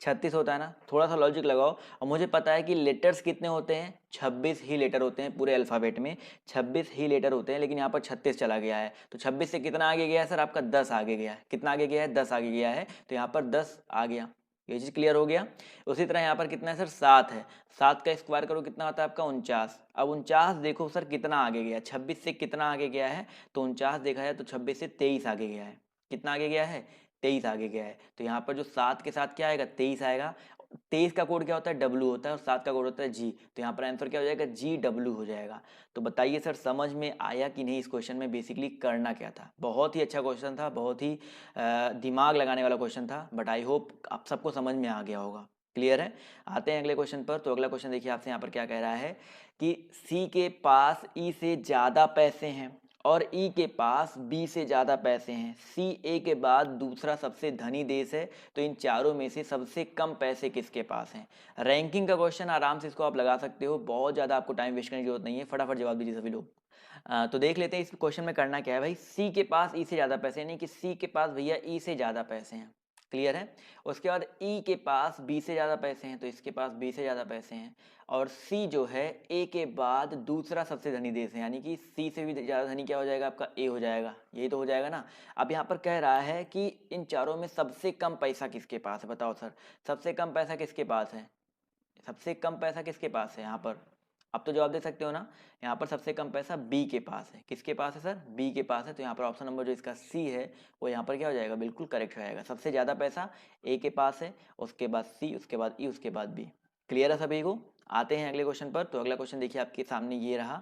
36 होता है ना। थोड़ा सा लॉजिक लगाओ। और मुझे पता है कि लेटर्स कितने होते हैं, 26 ही लेटर होते हैं पूरे अल्फ़ाबेट में, 26 ही लेटर होते हैं, लेकिन यहाँ पर 36 चला गया है। तो 26 से कितना आगे गया है सर आपका, 10 आगे गया है। कितना आगे गया है, 10 आगे गया है। तो यहाँ पर 10 आ गया, ये चीज़ क्लियर हो गया। उसी तरह यहाँ पर कितना है सर, 7 है। 7 का स्क्वायर करो कितना होता है आपका, 49। अब 49 देखो सर कितना आगे गया, 26 से कितना आगे गया है, तो 49 देखा जाए तो 26 से 23 आगे गया है। कितना आगे गया है, 23 आगे गया है। तो यहाँ पर जो 7 के साथ क्या आएगा, 23 आएगा। 23 का कोड क्या होता है, W होता है, और 7 का कोड होता है G। तो यहाँ पर आंसर क्या हो जाएगा, GW हो जाएगा। तो बताइए सर समझ में आया कि नहीं, इस क्वेश्चन में बेसिकली करना क्या था। बहुत ही अच्छा क्वेश्चन था, बहुत ही दिमाग लगाने वाला क्वेश्चन था, बट आई होप आप सबको समझ में आ गया होगा। क्लियर है। आते हैं अगले क्वेश्चन पर। तो अगला क्वेश्चन देखिए आपसे यहाँ पर क्या कह रहा है कि C के पास E से ज़्यादा पैसे हैं और E के पास B से ज़्यादा पैसे हैं। C A के बाद दूसरा सबसे धनी देश है, तो इन चारों में से सबसे कम पैसे किसके पास हैं। रैंकिंग का क्वेश्चन, आराम से इसको आप लगा सकते हो, बहुत ज़्यादा आपको टाइम वेस्ट करने की जरूरत नहीं है, फटाफट जवाब दीजिए सभी लोग। तो देख लेते हैं इस क्वेश्चन में करना क्या है भाई। C के पास E से ज़्यादा पैसे, यानी कि C के पास भैया E से ज़्यादा पैसे हैं। क्लियर है। उसके बाद E के पास B से ज़्यादा पैसे हैं, तो इसके पास B से ज़्यादा पैसे हैं। और C जो है A के बाद दूसरा सबसे धनी देश है, यानी कि C से भी ज़्यादा धनी क्या हो जाएगा आपका, A हो जाएगा। यही तो हो जाएगा ना। अब यहाँ पर कह रहा है कि इन चारों में सबसे कम पैसा किसके पास है, बताओ सर, सबसे कम पैसा किसके पास है, सबसे कम पैसा किसके पास है यहाँ पर। अब तो जवाब दे सकते हो ना। यहाँ पर सबसे कम पैसा B के पास है। किसके पास है सर, B के पास है। तो यहाँ पर ऑप्शन नंबर जो इसका C है वो यहाँ पर क्या हो जाएगा, बिल्कुल करेक्ट हो जाएगा। सबसे ज़्यादा पैसा A के पास है, उसके बाद C, उसके बाद E, उसके बाद B। क्लियर है सभी को। आते हैं अगले क्वेश्चन पर। तो अगला क्वेश्चन देखिए आपके सामने ये रहा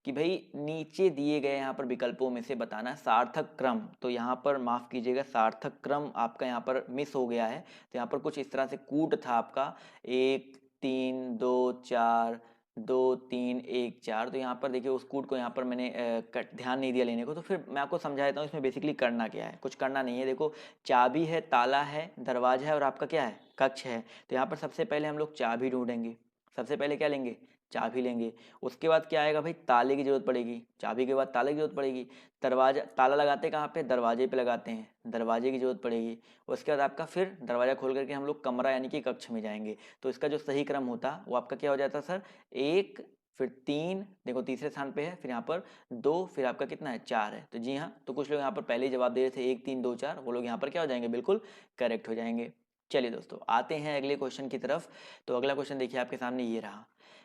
कि भाई नीचे दिए गए यहाँ पर विकल्पों में से बताना सार्थक क्रम। तो यहाँ पर माफ़ कीजिएगा, सार्थक क्रम आपका यहाँ पर मिस हो गया है। तो यहाँ पर कुछ इस तरह से कूट था आपका 1 3 2 4 2 3 1 4। तो यहाँ पर देखिए उस कूट को यहाँ पर मैंने ध्यान नहीं दिया लेने को। तो फिर मैं आपको समझा देता हूँ इसमें बेसिकली करना क्या है। कुछ करना नहीं है। देखो चाबी है, ताला है, दरवाजा है, और आपका क्या है, कक्ष है। तो यहाँ पर सबसे पहले हम लोग चाबी ढूंढेंगे। सबसे पहले क्या लेंगे, चाबी लेंगे। उसके बाद क्या आएगा भाई, ताले की जरूरत पड़ेगी। चाबी के बाद ताले की जरूरत पड़ेगी। दरवाजा, ताला लगाते कहाँ पे, दरवाजे पे लगाते हैं, दरवाजे की जरूरत पड़ेगी। उसके बाद आपका फिर दरवाजा खोल करके हम लोग कमरा यानी कि कक्ष में जाएंगे। तो इसका जो सही क्रम होता वो आपका क्या हो जाता सर, 1 फिर 3, देखो तीसरे स्थान पे है, फिर यहाँ पर 2, फिर आपका कितना है, 4 है। तो जी हाँ, तो कुछ लोग यहाँ पर पहले ही जवाब दे रहे थे 1 3 2 4, वो लोग यहाँ पर क्या हो जाएंगे, बिल्कुल करेक्ट हो जाएंगे। चलिए दोस्तों आते हैं अगले क्वेश्चन की तरफ। तो अगला क्वेश्चन देखिए आपके सामने ये रहा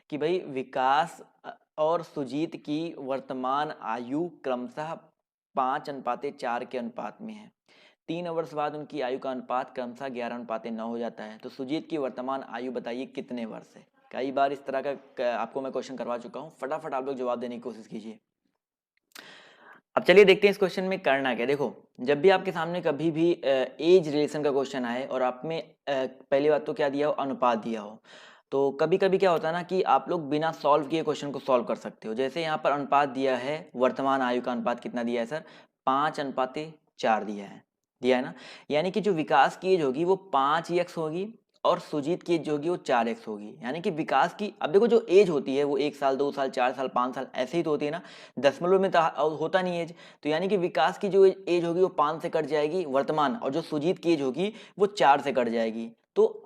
कि भाई विकास और सुजीत की वर्तमान आयु क्रमशः 5:4 के अनुपात में है। 3 वर्ष बाद उनकी आयु का अनुपात क्रमशः 11:9 हो जाता है। तो सुजीत की वर्तमान आयु बताइए कितने वर्ष है। कई बार इस तरह का आपको मैं क्वेश्चन करवा चुका हूँ, फटाफट आप लोग जवाब देने की कोशिश कीजिए। अब चलिए देखते हैं इस क्वेश्चन में करना क्या। देखो जब भी आपके सामने कभी भी एज रिलेशन का क्वेश्चन आए और आप में पहली बात तो क्या दिया हो, अनुपात दिया हो, तो कभी कभी क्या होता है ना कि आप लोग बिना सॉल्व किए क्वेश्चन को सॉल्व कर सकते हो। जैसे यहाँ पर अनुपात दिया है, वर्तमान आयु का अनुपात कितना दिया है सर, 5:4 दिया है ना। यानी कि जो विकास की एज होगी वो 5x होगी और सुजीत की एज जो होगी वो 4x होगी। यानी कि विकास की, अब देखो जो एज होती है वो 1 साल 2 साल 4 साल 5 साल ऐसे ही तो होती है ना, दशमलव में तो होता नहीं एज। तो यानी कि विकास की जो एज होगी वो 5 से कट जाएगी वर्तमान, और जो सुजीत की एज होगी वो 4 से कट जाएगी। तो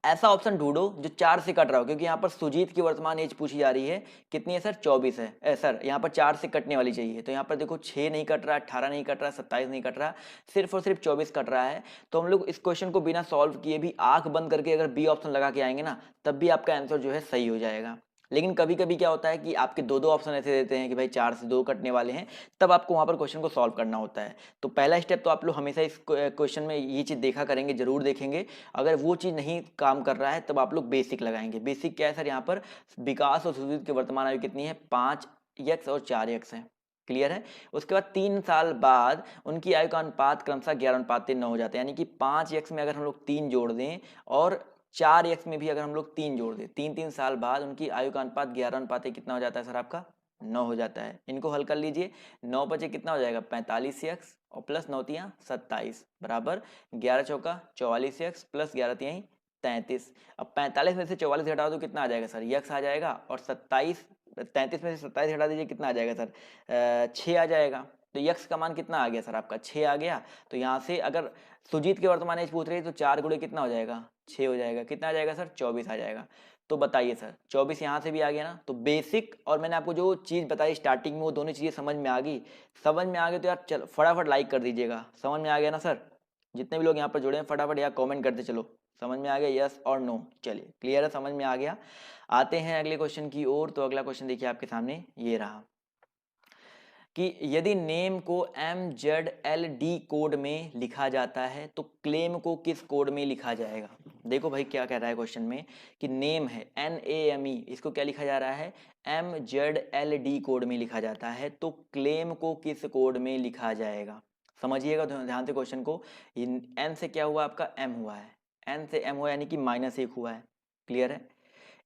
ऐसा ऑप्शन ढूंढो जो 4 से कट रहा हो, क्योंकि यहाँ पर सुजीत की वर्तमान एज पूछी जा रही है, कितनी है सर? 24 है। सर यहाँ पर 4 से कटने वाली चाहिए, तो यहाँ पर देखो 6 नहीं कट रहा, 18 नहीं कट रहा, 27 नहीं कट रहा, सिर्फ और सिर्फ 24 कट रहा है। तो हम लोग इस क्वेश्चन को बिना सॉल्व किए भी आंख बंद करके अगर बी ऑप्शन लगा के आएंगे ना, तब भी आपका आंसर जो है सही हो जाएगा। लेकिन कभी कभी क्या होता है कि आपके दो दो ऑप्शन ऐसे देते हैं कि भाई 4 से 2 कटने वाले हैं, तब आपको वहां पर क्वेश्चन को सॉल्व करना होता है। तो पहला स्टेप तो आप लोग हमेशा इस क्वेश्चन में ये चीज़ देखा करेंगे, जरूर देखेंगे। अगर वो चीज़ नहीं काम कर रहा है तब आप लोग बेसिक लगाएंगे। बेसिक क्या है सर? यहाँ पर विकास और सुजीत की वर्तमान आयु कितनी है? 5x और 4x है। क्लियर है? उसके बाद 3 साल बाद उनकी आयु का अनुपात क्रमशः 11:3 हो जाता है, यानी कि 5x में अगर हम लोग 3 जोड़ दें और 4x में भी अगर हम लोग 3 जोड़ दें, 3 साल बाद उनकी आयु का अनुपात 11:1 कितना हो जाता है सर? आपका 9 हो जाता है। इनको हल कर लीजिए, 9 बचे कितना हो जाएगा? 45x और प्लस 9 तियाँ 27 बराबर 11 चौका 44x प्लस 11 तियाँ 33। अब 45 में से 44 घटा दो, कितना आ जाएगा सर? यक्स आ जाएगा। और 33 में से 27 घटा दीजिए, कितना आ जाएगा सर? 6 आ जाएगा। तो यक्स का मान कितना आ गया सर? आपका 6 आ गया। तो यहाँ से अगर सुजीत के वर्तमान एज पूछ रही है तो 4 गुणे कितना हो जाएगा? 6 हो जाएगा। कितना आ जाएगा सर? 24 आ जाएगा। तो बताइए सर, 24 यहाँ से भी आ गया ना। तो बेसिक और मैंने आपको जो चीज़ बताई स्टार्टिंग में, वो दोनों चीज़ें समझ में आ गई। समझ में आ गई तो यार चल फटाफट लाइक कर दीजिएगा। समझ में आ गया ना सर? जितने भी लोग यहाँ पर जुड़े हैं फटाफट यार कमेंट करते चलो, समझ में आ गया यस और नो? चलिए क्लियर है, समझ में आ गया। आते हैं अगले क्वेश्चन की ओर। तो अगला क्वेश्चन देखिए आपके सामने ये रहा कि यदि नेम को MZLD कोड में लिखा जाता है तो क्लेम को किस कोड में लिखा जाएगा? देखो भाई क्या कह रहा है क्वेश्चन में कि नेम है NAME, इसको क्या लिखा जा रहा है? MZLD कोड में लिखा जाता है। तो क्लेम को किस कोड में लिखा जाएगा? समझिएगा ध्यान से क्वेश्चन को। N से क्या हुआ? आपका M हुआ है। N से M हुआ यानी कि -1 हुआ है। क्लियर है?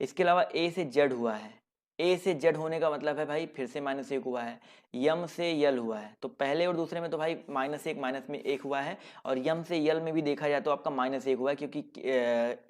इसके अलावा A से Z हुआ है। ए से जेड होने का मतलब है भाई फिर से -1 हुआ है। यम से यल हुआ है। तो पहले और दूसरे में तो भाई -1 माइनस में 1 हुआ है। और यम से यल में भी देखा जाए तो आपका -1 हुआ है, क्योंकि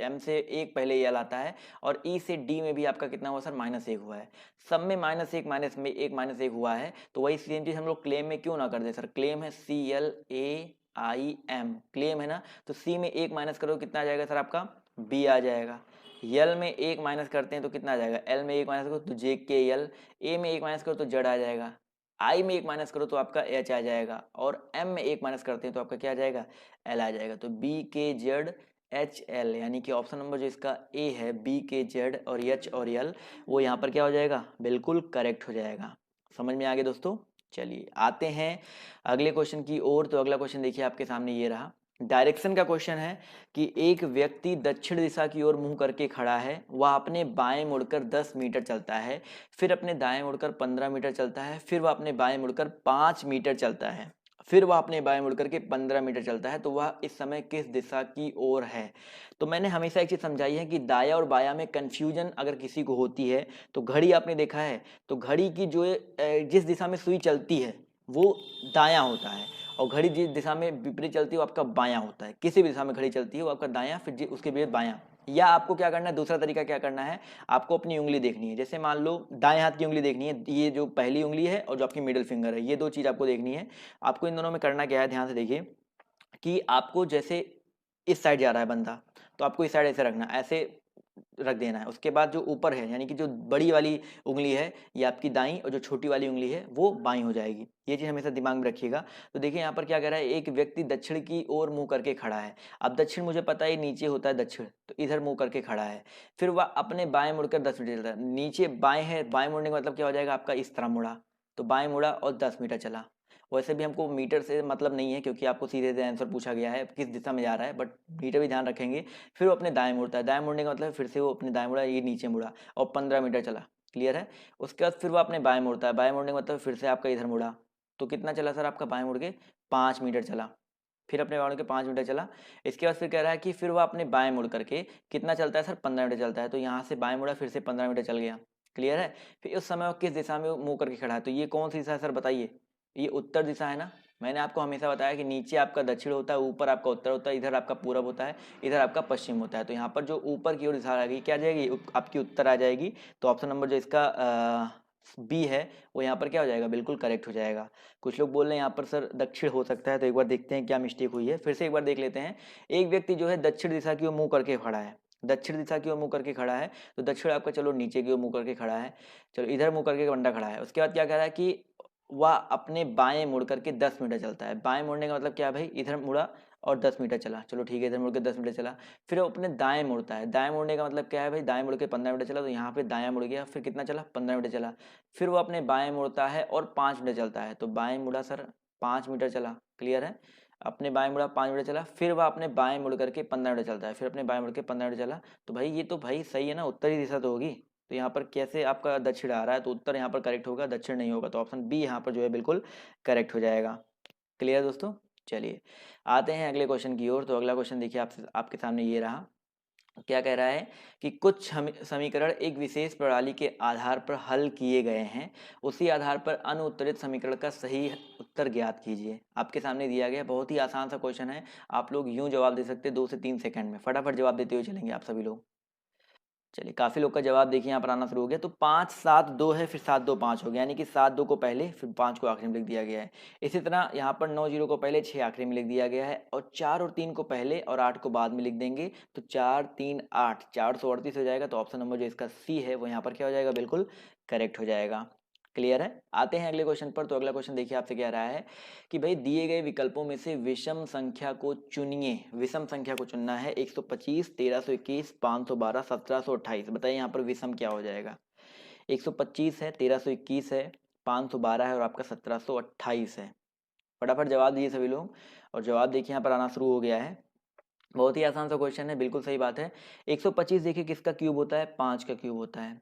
एम से 1 पहले यल आता है। और ई से डी में भी आपका कितना हुआ सर? -1 हुआ है। सब में -1 माइनस में 1 -1 हुआ है। तो वही सेम चीज़ हम लोग क्लेम में क्यों ना कर दे सर? क्लेम है CLAIM, क्लेम है ना। तो सी में 1 माइनस करो, कितना आ जाएगा सर? आपका बी आ जाएगा। यल में 1 माइनस करते हैं तो कितना आ जाएगा? एल में 1 माइनस करो तो JKL, ए में 1 माइनस करो तो जेड आ जाएगा, आई में 1 माइनस करो तो आपका एच आ जाएगा, और एम में 1 माइनस करते हैं तो आपका क्या आ जाएगा? एल आ जाएगा। तो BKZHL, यानी कि ऑप्शन नंबर जो इसका ए है BKZ और एच और यल, वो यहाँ पर क्या हो जाएगा? बिल्कुल करेक्ट हो जाएगा। समझ में आ गया दोस्तों? चलिए आते हैं अगले क्वेश्चन की ओर। तो अगला क्वेश्चन देखिए आपके सामने ये रहा, डायरेक्शन का क्वेश्चन है कि एक व्यक्ति दक्षिण दिशा की ओर मुंह करके खड़ा है। वह अपने बाएं मुड़कर 10 मीटर चलता है, फिर अपने दाएं मुड़कर 15 मीटर चलता है, फिर वह अपने बाएं मुड़कर 5 मीटर चलता है, फिर वह अपने बाएं मुड़कर के 15 मीटर चलता है। तो वह इस समय किस दिशा की ओर है? तो मैंने हमेशा एक चीज़ समझाई है कि दाया और बाया में कन्फ्यूजन अगर किसी को होती है तो घड़ी आपने देखा है, तो घड़ी की जो जिस दिशा में सुई चलती है वो दाया होता है, और घड़ी जिस दिशा में विपरीत चलती है वो आपका बायां होता है। किसी भी दिशा में घड़ी चलती है वो आपका दायां, फिर उसके विपरीत बायां। या आपको क्या करना है, दूसरा तरीका क्या करना है, आपको अपनी उंगली देखनी है। जैसे मान लो दाएं हाथ की उंगली देखनी है, ये जो पहली उंगली है और जो आपकी मिडिल फिंगर है, ये दो चीज़ आपको देखनी है। आपको इन दोनों में करना क्या है, ध्यान से देखिए कि आपको जैसे इस साइड जा रहा है बंदा, तो आपको इस साइड ऐसे रखना, ऐसे रख देना है। उसके बाद जो ऊपर है, यानी कि जो बड़ी वाली उंगली है ये आपकी दाईं, और जो छोटी वाली उंगली है वो बाईं हो जाएगी। ये चीज़ हमेशा दिमाग में रखिएगा। तो देखिए यहाँ पर क्या कह रहा है, एक व्यक्ति दक्षिण की ओर मुंह करके खड़ा है। अब दक्षिण मुझे पता है नीचे होता है दक्षिण, तो इधर मुंह करके खड़ा है। फिर वह अपने बाएं मुड़कर 10 मीटर चलता है। नीचे बाएं है, बाएं मुड़ने का मतलब क्या हो जाएगा आपका? इस तरह मुड़ा, तो बाएं मुड़ा और 10 मीटर चला। वैसे भी हमको मीटर से मतलब नहीं है, क्योंकि आपको सीधे से आंसर पूछा गया है किस दिशा में जा रहा है, बट मीटर भी ध्यान रखेंगे। फिर वो अपने दाएं मुड़ता है, दाएं मुड़ने का मतलब फिर से वो अपने दाएं मुड़ा, ये नीचे मुड़ा और 15 मीटर चला। क्लियर है? उसके बाद फिर वो अपने बाएं मुड़ता है, बाएं मुड़ने का मतलब फिर से आपका इधर मुड़ा, तो कितना चला सर आपका? बाएं मुड़ के 5 मीटर चला। फिर अपने बाएं मुड़ के 5 मीटर चला। इसके बाद फिर कह रहा है कि फिर वह अपने बाएं मुड़ करके कितना चलता है सर? 15 मीटर चलता है। तो यहाँ से बाएं मुड़ा, फिर से 15 मीटर चल गया। क्लियर है? फिर उस समय वो किस दिशा में मुंह करके खड़ा है? तो ये कौन सी दिशा है सर बताइए? ये उत्तर दिशा है ना। मैंने आपको हमेशा बताया कि नीचे आपका दक्षिण होता है, ऊपर आपका उत्तर होता है, इधर आपका पूरब होता है, इधर आपका पश्चिम होता है। तो यहाँ पर जो ऊपर की ओर दिशा आ गई, क्या आ जाएगी? आपकी उत्तर आ जाएगी। तो ऑप्शन नंबर जो इसका बी है वो यहाँ पर क्या हो जाएगा? बिल्कुल करेक्ट हो जाएगा। कुछ लोग बोल रहे हैं यहाँ पर सर दक्षिण हो सकता है, तो एक बार देखते हैं क्या मिस्टेक हुई है, फिर से एक बार देख लेते हैं। एक व्यक्ति जो है दक्षिण दिशा की ओर मुंह करके खड़ा है। दक्षिण दिशा की ओर मुंह करके खड़ा है, तो दक्षिण आपका चलो नीचे की ओर मुंह करके खड़ा है, चलो इधर मुंह करके बंदा खड़ा है। उसके बाद क्या कह रहा है कि वह अपने बाएं मुड़ करके 10 मीटर चलता है। बाएं मुड़ने का मतलब क्या है भाई, इधर मुड़ा और 10 मीटर चला, चलो ठीक है, इधर मुड़ के 10 मीटर चला। फिर वो अपने दाएं मुड़ता है, दाएं मुड़ने का मतलब क्या है भाई, दाएं मुड़ के 15 मीटर चला, तो यहाँ पे दायां मुड़ गया, फिर कितना चला, 15 मीटर चला। फिर वो अपने बाएं मुड़ता है और 5 मीटर चलता है, तो बाएं मुड़ा सर 5 मीटर चला, क्लियर है। अपने बाएं मुड़ा 5 मीटर चला, फिर वह अपने बाएं मुड़ करके 15 मीटर चलता है, फिर अपने बाएं मुड़ के 15 मीटर चला। तो भाई ये तो भाई सही है ना, उत्तरी दिशा तो होगी। तो यहाँ पर कैसे आपका दक्षिण आ रहा है, तो उत्तर यहाँ पर करेक्ट होगा, दक्षिण नहीं होगा, तो ऑप्शन बी यहाँ पर जो है बिल्कुल करेक्ट हो जाएगा। क्लियर दोस्तों, चलिए आते हैं अगले क्वेश्चन की ओर। तो अगला क्वेश्चन देखिए आपसे, आपके सामने ये रहा। क्या कह रहा है कि कुछ समीकरण एक विशेष प्रणाली के आधार पर हल किए गए हैं, उसी आधार पर अनुत्तरित समीकरण का सही उत्तर ज्ञात कीजिए। आपके सामने दिया गया, बहुत ही आसान सा क्वेश्चन है, आप लोग यूं जवाब दे सकते हैं 2 से 3 सेकंड में, फटाफट जवाब देते हुए चलेंगे आप सभी लोग। चलिए काफ़ी लोग का जवाब देखिए यहाँ पर आना शुरू हो गया। तो 5 7 2 है, फिर 7 2 5 हो गया, यानी कि 7 2 को पहले, फिर 5 को आखिरी में लिख दिया गया है। इसी तरह यहाँ पर 9 0 को पहले, 6 आखिरी में लिख दिया गया है, और 4 और 3 को पहले और 8 को बाद में लिख देंगे, तो 4 3 8 438 हो जाएगा। तो ऑप्शन नंबर जो इसका सी है वो यहाँ पर क्या हो जाएगा, बिल्कुल करेक्ट हो जाएगा। क्लियर है। आते हैं अगले क्वेश्चन पर। तो अगला क्वेश्चन देखिए आपसे कह रहा है कि भाई दिए गए विकल्पों में से विषम संख्या को चुनिए। विषम संख्या को चुनना है, 125 1321 512 1728। बताइए यहाँ पर विषम क्या हो जाएगा। 125 है, 1321 है, 512 है और आपका 1728 है। फटाफट जवाब दीजिए सभी लोग, और जवाब देखिए यहाँ पर आना शुरू हो गया है। बहुत ही आसान सा क्वेश्चन है, बिल्कुल सही बात है। 125 देखिए किसका क्यूब होता है, 5 का क्यूब होता है।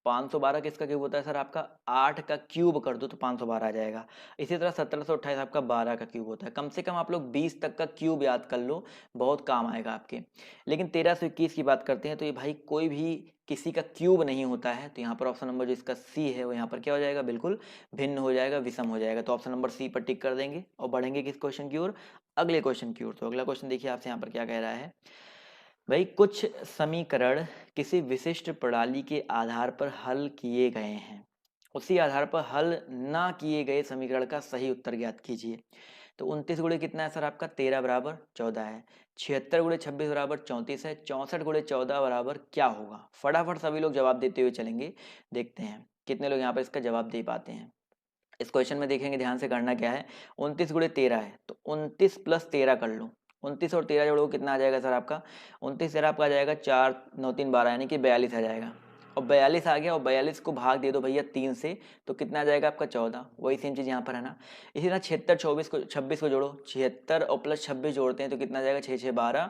512 किसका क्यूब होता है सर, आपका 8 का क्यूब कर दो तो 512 आ जाएगा। इसी तरह 1728 आपका 12 का क्यूब होता है। कम से कम आप लोग 20 तक का क्यूब याद कर लो, बहुत काम आएगा आपके। लेकिन 1321 की बात करते हैं, तो ये भाई कोई भी किसी का क्यूब नहीं होता है, तो यहाँ पर ऑप्शन नंबर जो इसका सी है वो यहाँ पर क्या हो जाएगा, बिल्कुल भिन्न हो जाएगा, विषम हो जाएगा। तो ऑप्शन नंबर सी पर टिक कर देंगे और बढ़ेंगे किस क्वेश्चन की ओर, अगले क्वेश्चन की ओर। तो अगला क्वेश्चन देखिए आपसे यहाँ पर क्या कह रहा है भाई, कुछ समीकरण किसी विशिष्ट प्रणाली के आधार पर हल किए गए हैं, उसी आधार पर हल ना किए गए समीकरण का सही उत्तर ज्ञात कीजिए। तो 29 गुणे कितना है सर, आपका 13 बराबर 14 है। 76 गुणे 26 बराबर 34 है। 64 गुणे 14 बराबर क्या होगा। फटाफट सभी लोग जवाब देते हुए चलेंगे, देखते हैं कितने लोग यहाँ पर इसका जवाब दे पाते हैं। इस क्वेश्चन में देखेंगे ध्यान से, करना क्या है, 29 गुणे 13 है, तो 29 प्लस 13 कर लो। 29 और 13 जोड़ो कितना आ जाएगा सर आपका, 29 13 आपका आ जाएगा 4 9 3 12, यानी कि 42 आ जाएगा। और 42 आ गया, और 42 को भाग दे दो भैया 3 से, तो कितना आ जाएगा आपका 14। वही सेम चीज़ यहाँ पर है ना। इसी तरह 76 26 को जोड़ो, 76 और प्लस 26 जोड़ते हैं तो कितना आ जाएगा, 6 6 12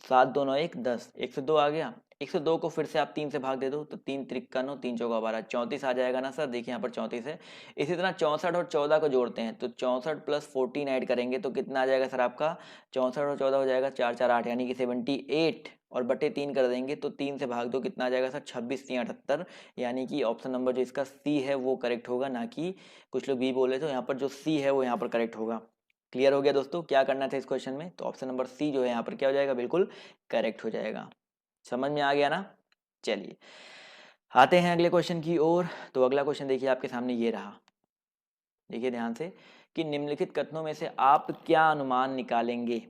7 2 9 1 10, 102 आ गया। 102 को फिर से आप 3 से भाग दे दो, तो 3 त्रिक 9 3 चौका 12, 34 आ जाएगा ना सर। देखिए यहाँ पर 34 है। इसी तरह 64 और 14 को जोड़ते हैं, तो 64 प्लस 14 ऐड करेंगे तो कितना आ जाएगा सर आपका, 64 और 14 हो जाएगा 4 4 8, यानी कि 78, और बटे 3 कर देंगे तो 3 से भाग दो, कितना आ जाएगा सर 26 3 78, यानी कि ऑप्शन नंबर जो इसका सी है वो करेक्ट होगा, ना कि कुछ लोग बी बोले, तो यहाँ पर जो सी है वो यहाँ पर करेक्ट होगा। क्लियर हो गया दोस्तों, क्या करना था इस क्वेश्चन में, तो ऑप्शन नंबर सी जो है यहाँ पर क्या हो जाएगा, बिल्कुल करेक्ट हो जाएगा। समझ में आ गया ना। चलिए आते हैं अगले क्वेश्चन की ओर। तो अगला क्वेश्चन देखिए आपके सामने ये रहा, देखिए ध्यान से कि निम्नलिखित कथनों में से आप क्या अनुमान निकालेंगे।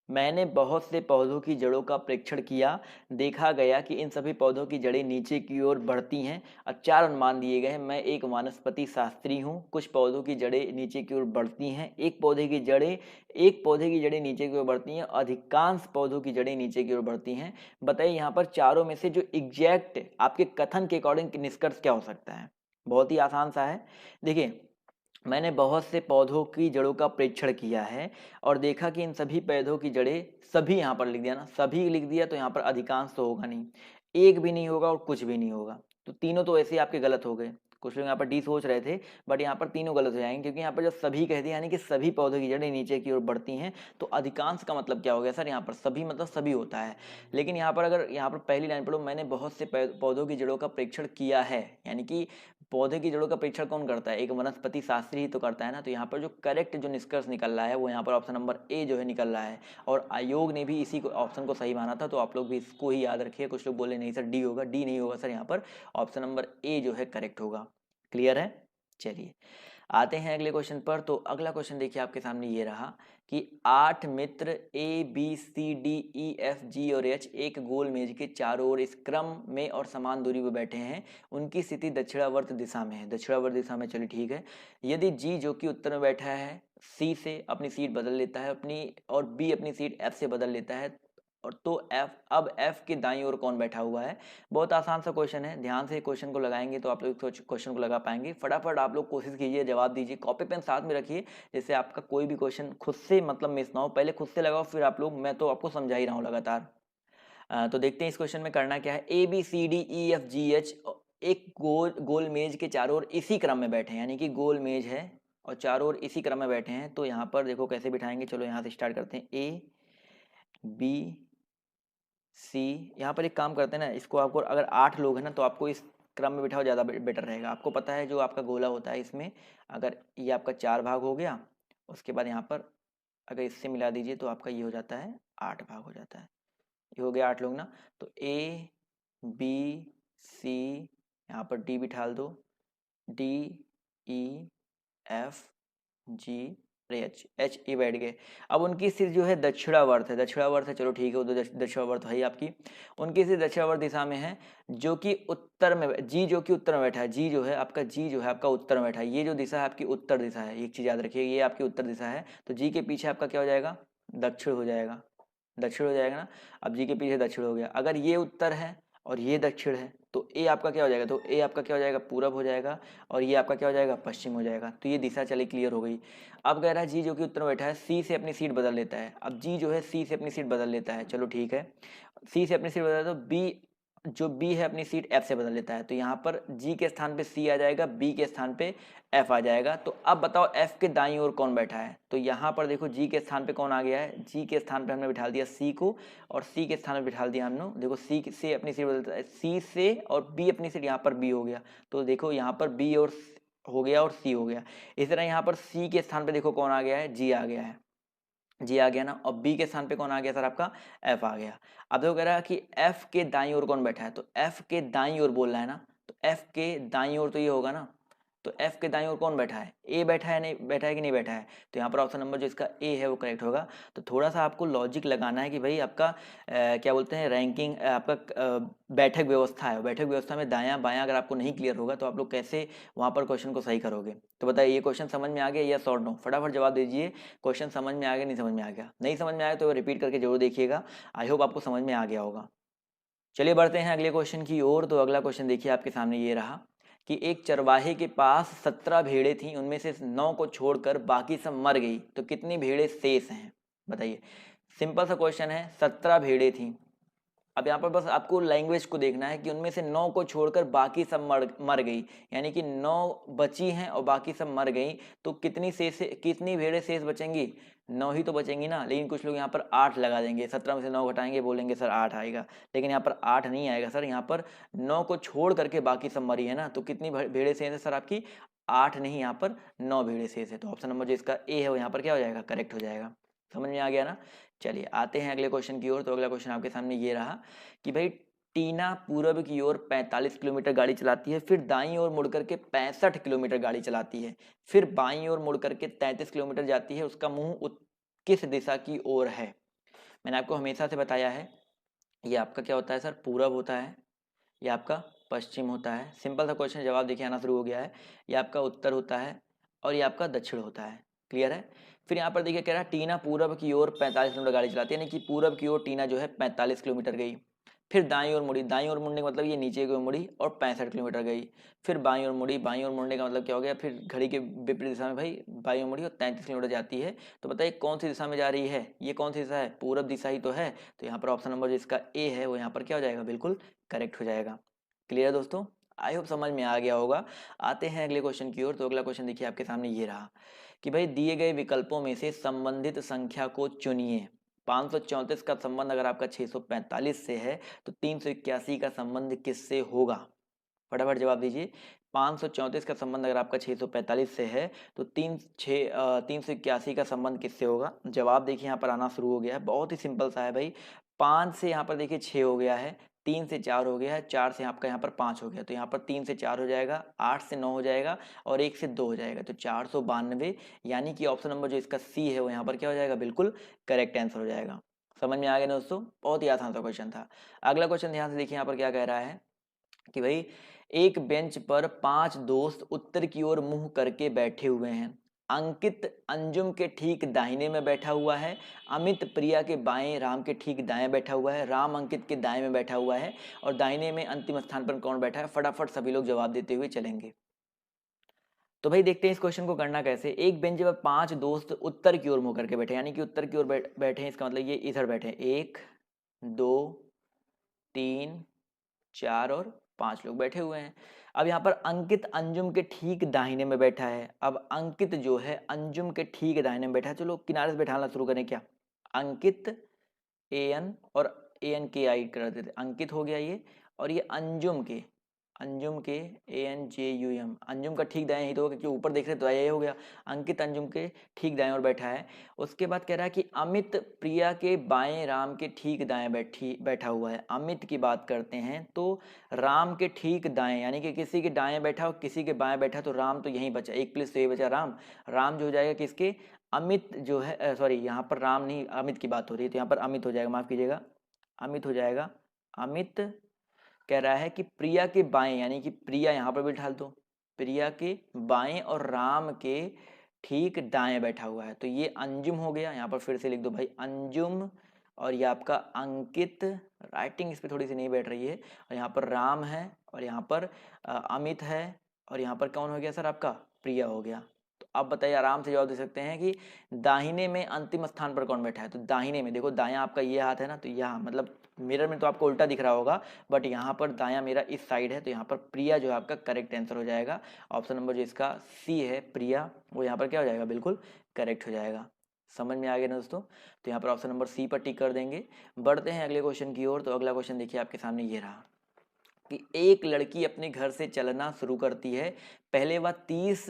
मैंने बहुत से पौधों की जड़ों का परीक्षण किया, देखा गया कि इन सभी पौधों की जड़ें नीचे की ओर बढ़ती हैं। और 4 अनुमान दिए गए हैं। मैं एक वनस्पति शास्त्री हूँ। कुछ पौधों की जड़ें नीचे की ओर बढ़ती हैं, एक पौधे की जड़ें नीचे की ओर बढ़ती हैं, अधिकांश पौधों की जड़ें नीचे की ओर बढ़ती हैं। बताइए यहाँ पर चारों में से जो एग्जैक्ट आपके कथन के अकॉर्डिंग निष्कर्ष क्या हो सकता है। बहुत ही आसान सा है। देखिए, मैंने बहुत से पौधों की जड़ों का परीक्षण किया है और देखा कि इन सभी पौधों की जड़ें, सभी यहाँ पर लिख दिया ना, सभी लिख दिया, तो यहाँ पर अधिकांश तो होगा नहीं, एक भी नहीं होगा और कुछ भी नहीं होगा, तो तीनों तो ऐसे ही आपके गलत हो गए। कुछ लोग यहाँ पर डी सोच रहे थे, बट यहाँ पर तीनों गलत हो जाएंगे, क्योंकि यहाँ पर जब सभी कह दिया यानी कि सभी पौधों की जड़ें नीचे की ओर बढ़ती हैं, तो अधिकांश का मतलब क्या हो गया सर, यहाँ पर सभी मतलब सभी होता है। लेकिन यहाँ पर अगर यहाँ पर पहली लाइन पढ़ो, मैंने बहुत से पौधों की जड़ों का परीक्षण किया है, यानी कि पौधे की जड़ों का परीक्षण कौन करता है, एक वनस्पति शास्त्री ही तो करता है ना। तो यहाँ पर जो करेक्ट जो निष्कर्ष निकल रहा है वो यहाँ पर ऑप्शन नंबर ए जो है निकल रहा है, और आयोग ने भी इसी को ऑप्शन को सही माना था, तो आप लोग भी इसको ही याद रखिए। कुछ लोग बोले नहीं सर डी होगा, डी नहीं होगा सर, यहाँ पर ऑप्शन नंबर ए जो है करेक्ट होगा। क्लियर है। चलिए आते हैं अगले क्वेश्चन पर। तो अगला क्वेश्चन देखिए आपके सामने ये रहा कि 8 मित्र ABCDEFG और H एक गोल मेज के चारों ओर इस क्रम में और समान दूरी पर बैठे हैं। उनकी स्थिति दक्षिणावर्त दिशा में है। दक्षिणावर्त दिशा में, चलिए ठीक है। यदि G जो कि उत्तर में बैठा है C से अपनी सीट बदल लेता है अपनी, और B अपनी सीट F से बदल लेता है, और तो अब F के दाईं ओर कौन बैठा हुआ है। बहुत आसान सा क्वेश्चन है, ध्यान से क्वेश्चन को लगाएंगे तो आप लोग क्वेश्चन को लगा पाएंगे। फटाफट आप लोग कोशिश कीजिए, जवाब दीजिए, कॉपी पेन साथ में रखिए, जिससे आपका कोई भी क्वेश्चन खुद से मतलब मिस ना हो। पहले खुद से लगाओ, फिर आप लोग, मैं तो आपको समझा ही रहा हूँ लगातार। तो देखते हैं इस क्वेश्चन में करना क्या है। ABCDEFGH एक गोल मेज के चारों ओर इसी क्रम में बैठे हैं, यानी कि गोल मेज है और चारों ओर इसी क्रम में बैठे हैं। तो यहाँ पर देखो कैसे बिठाएंगे, चलो यहाँ से स्टार्ट करते हैं। ABC, यहाँ पर एक काम करते हैं ना, इसको आपको अगर 8 लोग हैं ना तो आपको इस क्रम में बिठाओ, ज़्यादा बेटर रहेगा। आपको पता है जो आपका गोला होता है इसमें, अगर ये आपका 4 भाग हो गया, उसके बाद यहाँ पर अगर इससे मिला दीजिए तो आपका ये हो जाता है 8 भाग हो जाता है। ये हो गया 8 लोग ना। तो ABC, यहाँ पर D बिठा दो, DEFG H E बैठ गए। अब उनकी स्थिति जो है दक्षिणावर्त है, दक्षिणावर्त है, चलो ठीक है, उधर दक्षिणावर्त है आपकी। उनकी स्थिति दक्षिणावर्त दिशा में है, जो कि उत्तर में, जी जो कि उत्तर में बैठा है, जी जो है आपका, जी जो है आपका उत्तर में बैठा है। ये जो दिशा है आपकी उत्तर दिशा है, एक चीज़ याद रखिए, ये आपकी उत्तर दिशा है। तो जी के पीछे आपका क्या हो जाएगा, दक्षिण हो जाएगा, दक्षिण हो जाएगा ना। अब जी के पीछे दक्षिण हो गया। अगर ये उत्तर है और ये दक्षिण है तो ए आपका क्या हो जाएगा, तो ए आपका क्या हो जाएगा, पूरब हो जाएगा, और ये आपका क्या हो जाएगा, पश्चिम हो जाएगा। तो ये दिशा चली क्लियर हो गई। अब कह रहा है जी जो कि उत्तर में बैठा है सी से अपनी सीट बदल लेता है। अब जी जो है सी से अपनी सीट बदल लेता है, चलो ठीक है, सी से अपनी सीट बदल, तो बी जो बी है अपनी सीट एफ से बदल लेता है। तो यहाँ पर जी के स्थान पे सी आ जाएगा, बी के स्थान पे एफ आ जाएगा। तो अब बताओ एफ के दाईं ओर कौन बैठा है। तो यहाँ पर देखो जी के स्थान पे कौन आ गया है, जी के स्थान पे हमने बिठा दिया सी को, और सी के स्थान पे बिठा दिया हमने, देखो सी से अपनी सीट बदलता है, सी से, और बी अपनी सीट, यहाँ पर बी हो गया। तो देखो यहाँ पर बी और हो गया और सी हो गया। इस तरह यहाँ पर सी के स्थान पे देखो कौन आ गया है, जी आ गया है, जी आ गया ना। और बी के स्थान पे कौन आ गया सर, आपका एफ आ गया। अब देखो कह रहा है कि एफ के दाईं ओर कौन बैठा है, तो एफ के दाईं ओर बोल रहा है ना, तो एफ के दाईं ओर तो ये होगा ना। तो एफ के दाईं ओर कौन बैठा है, ए बैठा है, नहीं बैठा है कि नहीं बैठा है। तो यहाँ पर ऑप्शन नंबर जो इसका ए है वो करेक्ट होगा। तो थोड़ा सा आपको लॉजिक लगाना है कि भाई आपका क्या बोलते हैं, रैंकिंग, आपका बैठक व्यवस्था है, बैठक व्यवस्था में दायां बायां अगर आपको नहीं क्लियर होगा तो आप लोग कैसे वहाँ पर क्वेश्चन को सही करोगे। तो बताइए ये क्वेश्चन समझ में आ गया, यस और नो, फटाफट जवाब दीजिए। क्वेश्चन समझ में आ गया, नहीं समझ में आ गया, नहीं समझ में आया तो रिपीट करके जरूर देखिएगा। आई होप आपको समझ में आ गया होगा। चलिए बढ़ते हैं अगले क्वेश्चन की ओर। तो अगला क्वेश्चन देखिए आपके सामने ये रहा कि एक चरवाहे के पास 17 भेड़ें थीं, उनमें से 9 को छोड़कर बाकी सब मर गई, तो कितनी भेड़ें शेष हैं, बताइए। सिंपल सा क्वेश्चन है, 17 भेड़ें थीं। अब यहाँ पर बस आपको लैंग्वेज को देखना है कि उनमें से 9 को छोड़कर बाकी सब मर गई, यानी कि 9 बची हैं और बाकी सब मर गई, तो कितनी भेड़ें शेष बचेंगी, 9 ही तो बचेंगी ना। लेकिन कुछ लोग यहाँ पर 8 लगा देंगे, 17 में से 9 घटाएंगे, बोलेंगे सर 8 आएगा, लेकिन यहाँ पर 8 नहीं आएगा सर। यहाँ पर 9 को छोड़ करके बाकी सब मरी है ना, तो कितनी भेड़ें शेष है सर आपकी, 8 नहीं, यहाँ पर 9 भेड़ें शेष है। तो ऑप्शन नंबर जो इसका ए है वो यहाँ पर क्या हो जाएगा, करेक्ट हो जाएगा। समझ में आ गया ना। चलिए आते हैं अगले क्वेश्चन की ओर। तो अगला क्वेश्चन आपके सामने ये रहा कि भाई टीना पूरब की ओर 45 किलोमीटर गाड़ी चलाती है, फिर दाईं ओर मुड़ करके 65 किलोमीटर गाड़ी चलाती है, फिर बाईं ओर मुड़ करके 33 किलोमीटर जाती है, उसका मुंह किस दिशा की ओर है। मैंने आपको हमेशा से बताया है, ये आपका क्या होता है सर, पूरब होता है, ये आपका पश्चिम होता है। सिंपल सा क्वेश्चन, जवाब देखिए आना शुरू हो गया है। ये आपका उत्तर होता है और ये आपका दक्षिण होता है, क्लियर है। फिर यहाँ पर देखिए कह रहा है टीना पूरब की ओर 45 किलोमीटर गाड़ी चलाती है, यानी कि पूरब की ओर टीना जो है 45 किलोमीटर गई, फिर दाईं ओर मुड़ी, दाईं ओर मुड़ने का मतलब ये नीचे की ओर मुड़ी और 65 किलोमीटर गई, फिर बाईं ओर मुड़ी, बाईं ओर मुड़ने का मतलब क्या हो गया, फिर घड़ी के विपरीत दिशा में भाई बाईं ओर मुड़ी और 33 किलोमीटर जाती है। तो बताइए कौन सी दिशा में जा रही है, ये कौन सी दिशा है, पूरब दिशा ही तो है। तो यहाँ पर ऑप्शन नंबर जो इसका ए है वो यहाँ पर क्या हो जाएगा, बिल्कुल करेक्ट हो जाएगा। क्लियर है दोस्तों, आई होप समझ में आ गया होगा। आते हैं अगले क्वेश्चन की ओर। तो अगला क्वेश्चन देखिए आपके सामने ये रहा कि भाई दिए गए विकल्पों में से संबंधित संख्या को चुनिए। 534 का संबंध अगर आपका 645 से है तो 381 का संबंध किससे होगा, फटाफट जवाब दीजिए। 534 का संबंध अगर आपका 645 से है तो 381 का संबंध किससे होगा। जवाब देखिए यहाँ पर आना शुरू हो गया है, बहुत ही सिंपल सा है भाई। 5 से यहाँ पर देखिए 6 हो गया है, 3 से 4 हो गया है, 4 से आपका यहाँ पर 5 हो गया, तो यहाँ पर 3 से 4 हो जाएगा, 8 से 9 हो जाएगा और 1 से 2 हो जाएगा, तो 492, यानी कि ऑप्शन नंबर जो इसका सी है वो यहाँ पर क्या हो जाएगा, बिल्कुल करेक्ट आंसर हो जाएगा। समझ में आ गया दोस्तों, बहुत ही आसान सा क्वेश्चन था। अगला क्वेश्चन ध्यान से देखिए यहाँ पर क्या कह रहा है कि भाई एक बेंच पर 5 दोस्त उत्तर की ओर मुंह करके बैठे हुए हैं। अंकित अंजुम के ठीक दाहिने में बैठा हुआ है, अमित प्रिया के बाएं, राम के ठीक दाएं बैठा हुआ है, राम अंकित के दाएं में बैठा हुआ है और दाहिने में अंतिम स्थान पर कौन बैठा है। फटाफट सभी लोग जवाब देते हुए चलेंगे। तो भाई देखते हैं इस क्वेश्चन को करना कैसे। एक बेंच पर 5 दोस्त उत्तर की ओर मुंह करके बैठे, यानी कि उत्तर की ओर बैठे हैं, इसका मतलब ये इधर बैठे हैं। 1 2 3 4 और 5 लोग बैठे हुए हैं। अब यहाँ पर अंकित अंजुम के ठीक दाहिने में बैठा है। अब अंकित जो है अंजुम के ठीक दाहिने में बैठा है। चलो किनारे से बैठाना शुरू करें क्या। अंकित एन और एन के आई कर देते, अंकित हो गया ये, और ये अंजुम के ANJUM, अंजुम का ठीक दाएं ही तो होगा क्योंकि ऊपर देख रहे तो ये हो गया। अंकित अंजुम के ठीक दाएं और बैठा है। उसके बाद कह रहा है कि अमित प्रिया के बाएं, राम के ठीक दाएं बैठा हुआ है। अमित की बात करते हैं तो राम के ठीक दाएं, यानी कि किसी के दाएं बैठा और किसी के बाएं बैठा, तो राम तो यहीं बचा, एक प्लेस तो ये बचा राम। राम जो हो जाएगा किसके, अमित जो है, सॉरी यहाँ पर राम नहीं अमित की बात हो रही है, तो यहाँ पर अमित हो जाएगा, माफ कीजिएगा, अमित हो जाएगा। अमित कह रहा है कि प्रिया के बाएं, यानी कि प्रिया यहाँ पर भी ढाल दो, प्रिया के बाएं और राम के ठीक दाएं बैठा हुआ है, तो ये अंजुम हो गया। यहाँ पर फिर से लिख दो भाई अंजुम, और ये आपका अंकित, राइटिंग इस पर थोड़ी सी नहीं बैठ रही है, और यहाँ पर राम है और यहाँ पर अमित है, और यहाँ पर कौन हो गया सर आपका, प्रिया हो गया। तो आप बताइए, आराम से जवाब दे सकते हैं कि दाहिने में अंतिम स्थान पर कौन बैठा है। तो दाहिने में देखो, दायां आपका ये हाथ है ना, तो यहाँ मतलब मिरर में तो आपको उल्टा दिख रहा होगा, बट यहाँ पर दायां मेरा इस साइड है, तो यहाँ पर प्रिया जो है आपका करेक्ट आंसर हो जाएगा। ऑप्शन नंबर जो इसका सी है प्रिया, वो यहाँ पर क्या हो जाएगा, बिल्कुल करेक्ट हो जाएगा। समझ में आ गया ना दोस्तों, तो यहाँ पर ऑप्शन नंबर सी पर टिक कर देंगे। बढ़ते हैं अगले क्वेश्चन की ओर। तो अगला क्वेश्चन देखिए आपके सामने ये रहा कि एक लड़की अपने घर से चलना शुरू करती है। पहले वह 30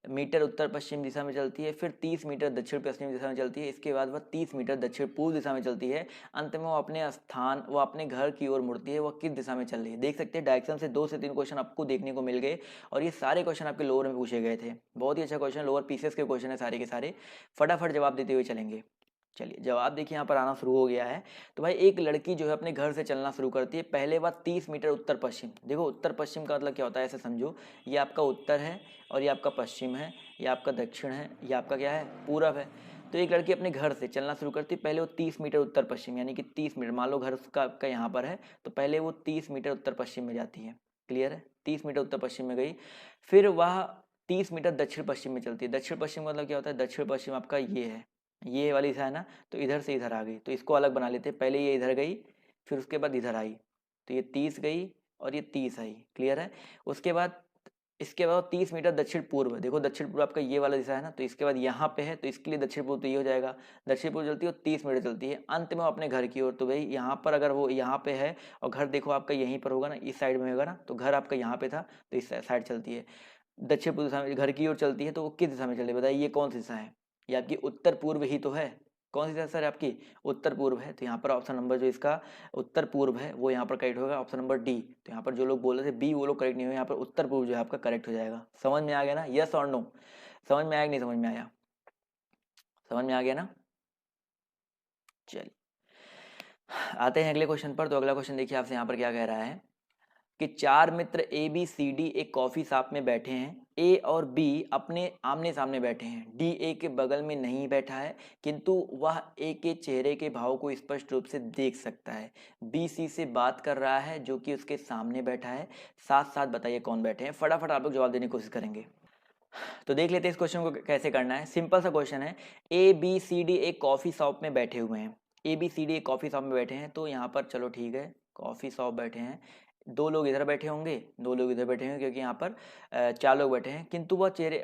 मीटर उत्तर पश्चिम दिशा में चलती है, फिर 30 मीटर दक्षिण पश्चिम दिशा में चलती है, इसके बाद वह 30 मीटर दक्षिण पूर्व दिशा में चलती है। अंत में वो अपने घर की ओर मुड़ती है। वह किस दिशा में चल रही है। देख सकते हैं डायरेक्शन से 2 से 3 क्वेश्चन आपको देखने को मिल गए, और ये सारे क्वेश्चन आपके लोअर में पूछे गए थे। बहुत ही अच्छा क्वेश्चन, लोअर पीसेस के क्वेश्चन है सारे के सारे। फटाफट जवाब देते हुए चलेंगे। चलिए जवाब देखिए यहाँ पर आना शुरू हो गया है। तो भाई एक लड़की जो है अपने घर से चलना शुरू करती है। पहले वह 30 मीटर उत्तर पश्चिम, देखो उत्तर पश्चिम का मतलब क्या होता है, ऐसे समझो, ये आपका उत्तर है और ये आपका पश्चिम है, ये आपका दक्षिण है, ये आपका क्या है, पूरब है। तो एक लड़की अपने घर से चलना शुरू करती है। पहले वो 30 मीटर उत्तर पश्चिम, यानी कि 30 मीटर, मान लो घर उसका आपका यहाँ पर है, तो पहले वो 30 मीटर उत्तर पश्चिम में जाती है। क्लियर है, 30 मीटर उत्तर पश्चिम में गई। फिर वह 30 मीटर दक्षिण पश्चिम में चलती है। दक्षिण पश्चिम का मतलब क्या होता है, दक्षिण पश्चिम आपका ये है, ये वाली दिशा है ना, तो इधर से इधर आ गई, तो इसको अलग बना लेते हैं। पहले ये इधर गई, फिर उसके बाद इधर आई, तो ये 30 गई और ये 30 आई। क्लियर है। उसके बाद इसके बाद 30 मीटर दक्षिण पूर्व, देखो दक्षिण पूर्व आपका ये वाला दिशा है ना, तो इसके बाद यहाँ पे है, तो इसके लिए दक्षिण पूर्व तो ये हो जाएगा। दक्षिण पूर्व चलती है और 30 मीटर चलती है, अंत में वो अपने घर की ओर। तो भाई यहाँ पर अगर वो यहाँ पे है और घर देखो आपका यहीं पर होगा ना, इस साइड में होगा ना, तो घर आपका यहाँ पे था, तो इस साइड चलती है, दक्षिण पूर्व दिशा में घर की ओर चलती है। तो वो किस दिशा में चल रही है, बताइए ये कौन सी दिशा है, ये आपकी उत्तर पूर्व ही तो है। कौन सी दिशा सर आपकी, उत्तर पूर्व है, तो यहाँ पर ऑप्शन नंबर जो इसका उत्तर पूर्व है वो यहाँ पर करेक्ट होगा, ऑप्शन नंबर डी। तो यहाँ पर जो लोग बोल रहे थे बी, वो लोग करेक्ट नहीं हुए, यहाँ पर उत्तर पूर्व जो है आपका करेक्ट हो जाएगा। समझ में आ गया ना, यस और नो, समझ में आया कि नहीं समझ में आया, समझ में आ गया ना। चलिए आते हैं अगले क्वेश्चन पर। तो अगला क्वेश्चन देखिए आपसे यहाँ पर क्या कह रहा है कि 4 मित्र ABCD एक कॉफी शॉप में बैठे हैं। ए और बी अपने आमने सामने बैठे हैं। डी ए के बगल में नहीं बैठा है, किंतु वह ए के चेहरे के भाव को स्पष्ट रूप से देख सकता है। बी सी से बात कर रहा है जो कि उसके सामने बैठा है। साथ साथ बताइए कौन बैठे हैं। फटाफट आप लोग जवाब देने की कोशिश करेंगे। तो देख लेते हैं इस क्वेश्चन को कैसे करना है। सिंपल सा क्वेश्चन है, ABCD एक कॉफी शॉप में बैठे हुए हैं। ABCD एक कॉफी शॉप में बैठे हैं, तो यहाँ पर चलो ठीक है, कॉफी शॉप बैठे हैं, 2 लोग इधर बैठे होंगे, 2 लोग इधर बैठे होंगे, क्योंकि यहाँ पर 4 लोग बैठे हैं। किंतु वह चेहरे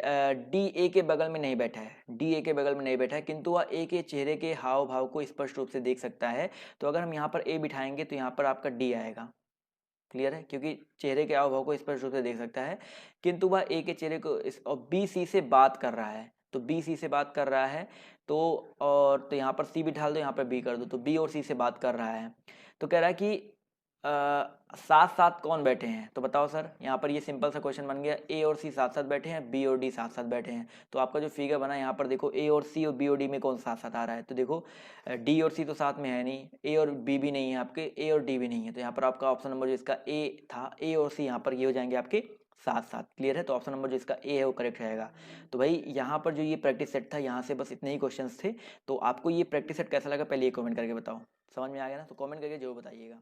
डी ए के बगल में नहीं बैठा है, डी ए के बगल में नहीं बैठा है, किंतु वह ए के चेहरे के हाव भाव को स्पष्ट रूप से देख सकता है। तो अगर हम यहाँ पर ए बिठाएंगे तो यहाँ पर आपका डी आएगा। क्लियर है, क्योंकि चेहरे के हाव भाव को स्पष्ट रूप से देख सकता है, किंतु वह ए के चेहरे को और बी सी से बात कर रहा है। तो बी सी से बात कर रहा है, तो और तो यहाँ पर सी भी ढाल दो, यहाँ पर बी कर दो, तो बी और सी से बात कर रहा है। तो कह रहा है कि साथ साथ कौन बैठे हैं, तो बताओ सर। यहाँ पर ये सिंपल सा क्वेश्चन बन गया, ए और सी साथ साथ बैठे हैं, बी और डी साथ साथ बैठे हैं। तो आपका जो फिगर बना यहाँ पर देखो, ए और सी और बी और डी में कौन साथ साथ आ रहा है, तो देखो डी और सी तो साथ में है नहीं, ए और बी भी नहीं है आपके, ए और डी भी नहीं है, तो यहाँ पर आपका ऑप्शन नंबर जो इसका ए था, ए और सी यहाँ पर ये हो जाएंगे आपके साथ साथ। क्लियर है, तो ऑप्शन नंबर जो इसका ए है वो करेक्ट रहेगा। तो भाई यहाँ पर जो ये प्रैक्टिस सेट था, यहाँ से बस इतने ही क्वेश्चंस थे। तो आपको ये प्रैक्टिस सेट कैसा लगा पहले ये कमेंट करके बताओ। समझ में आ गया ना, तो कमेंट करके जरूर बताइएगा।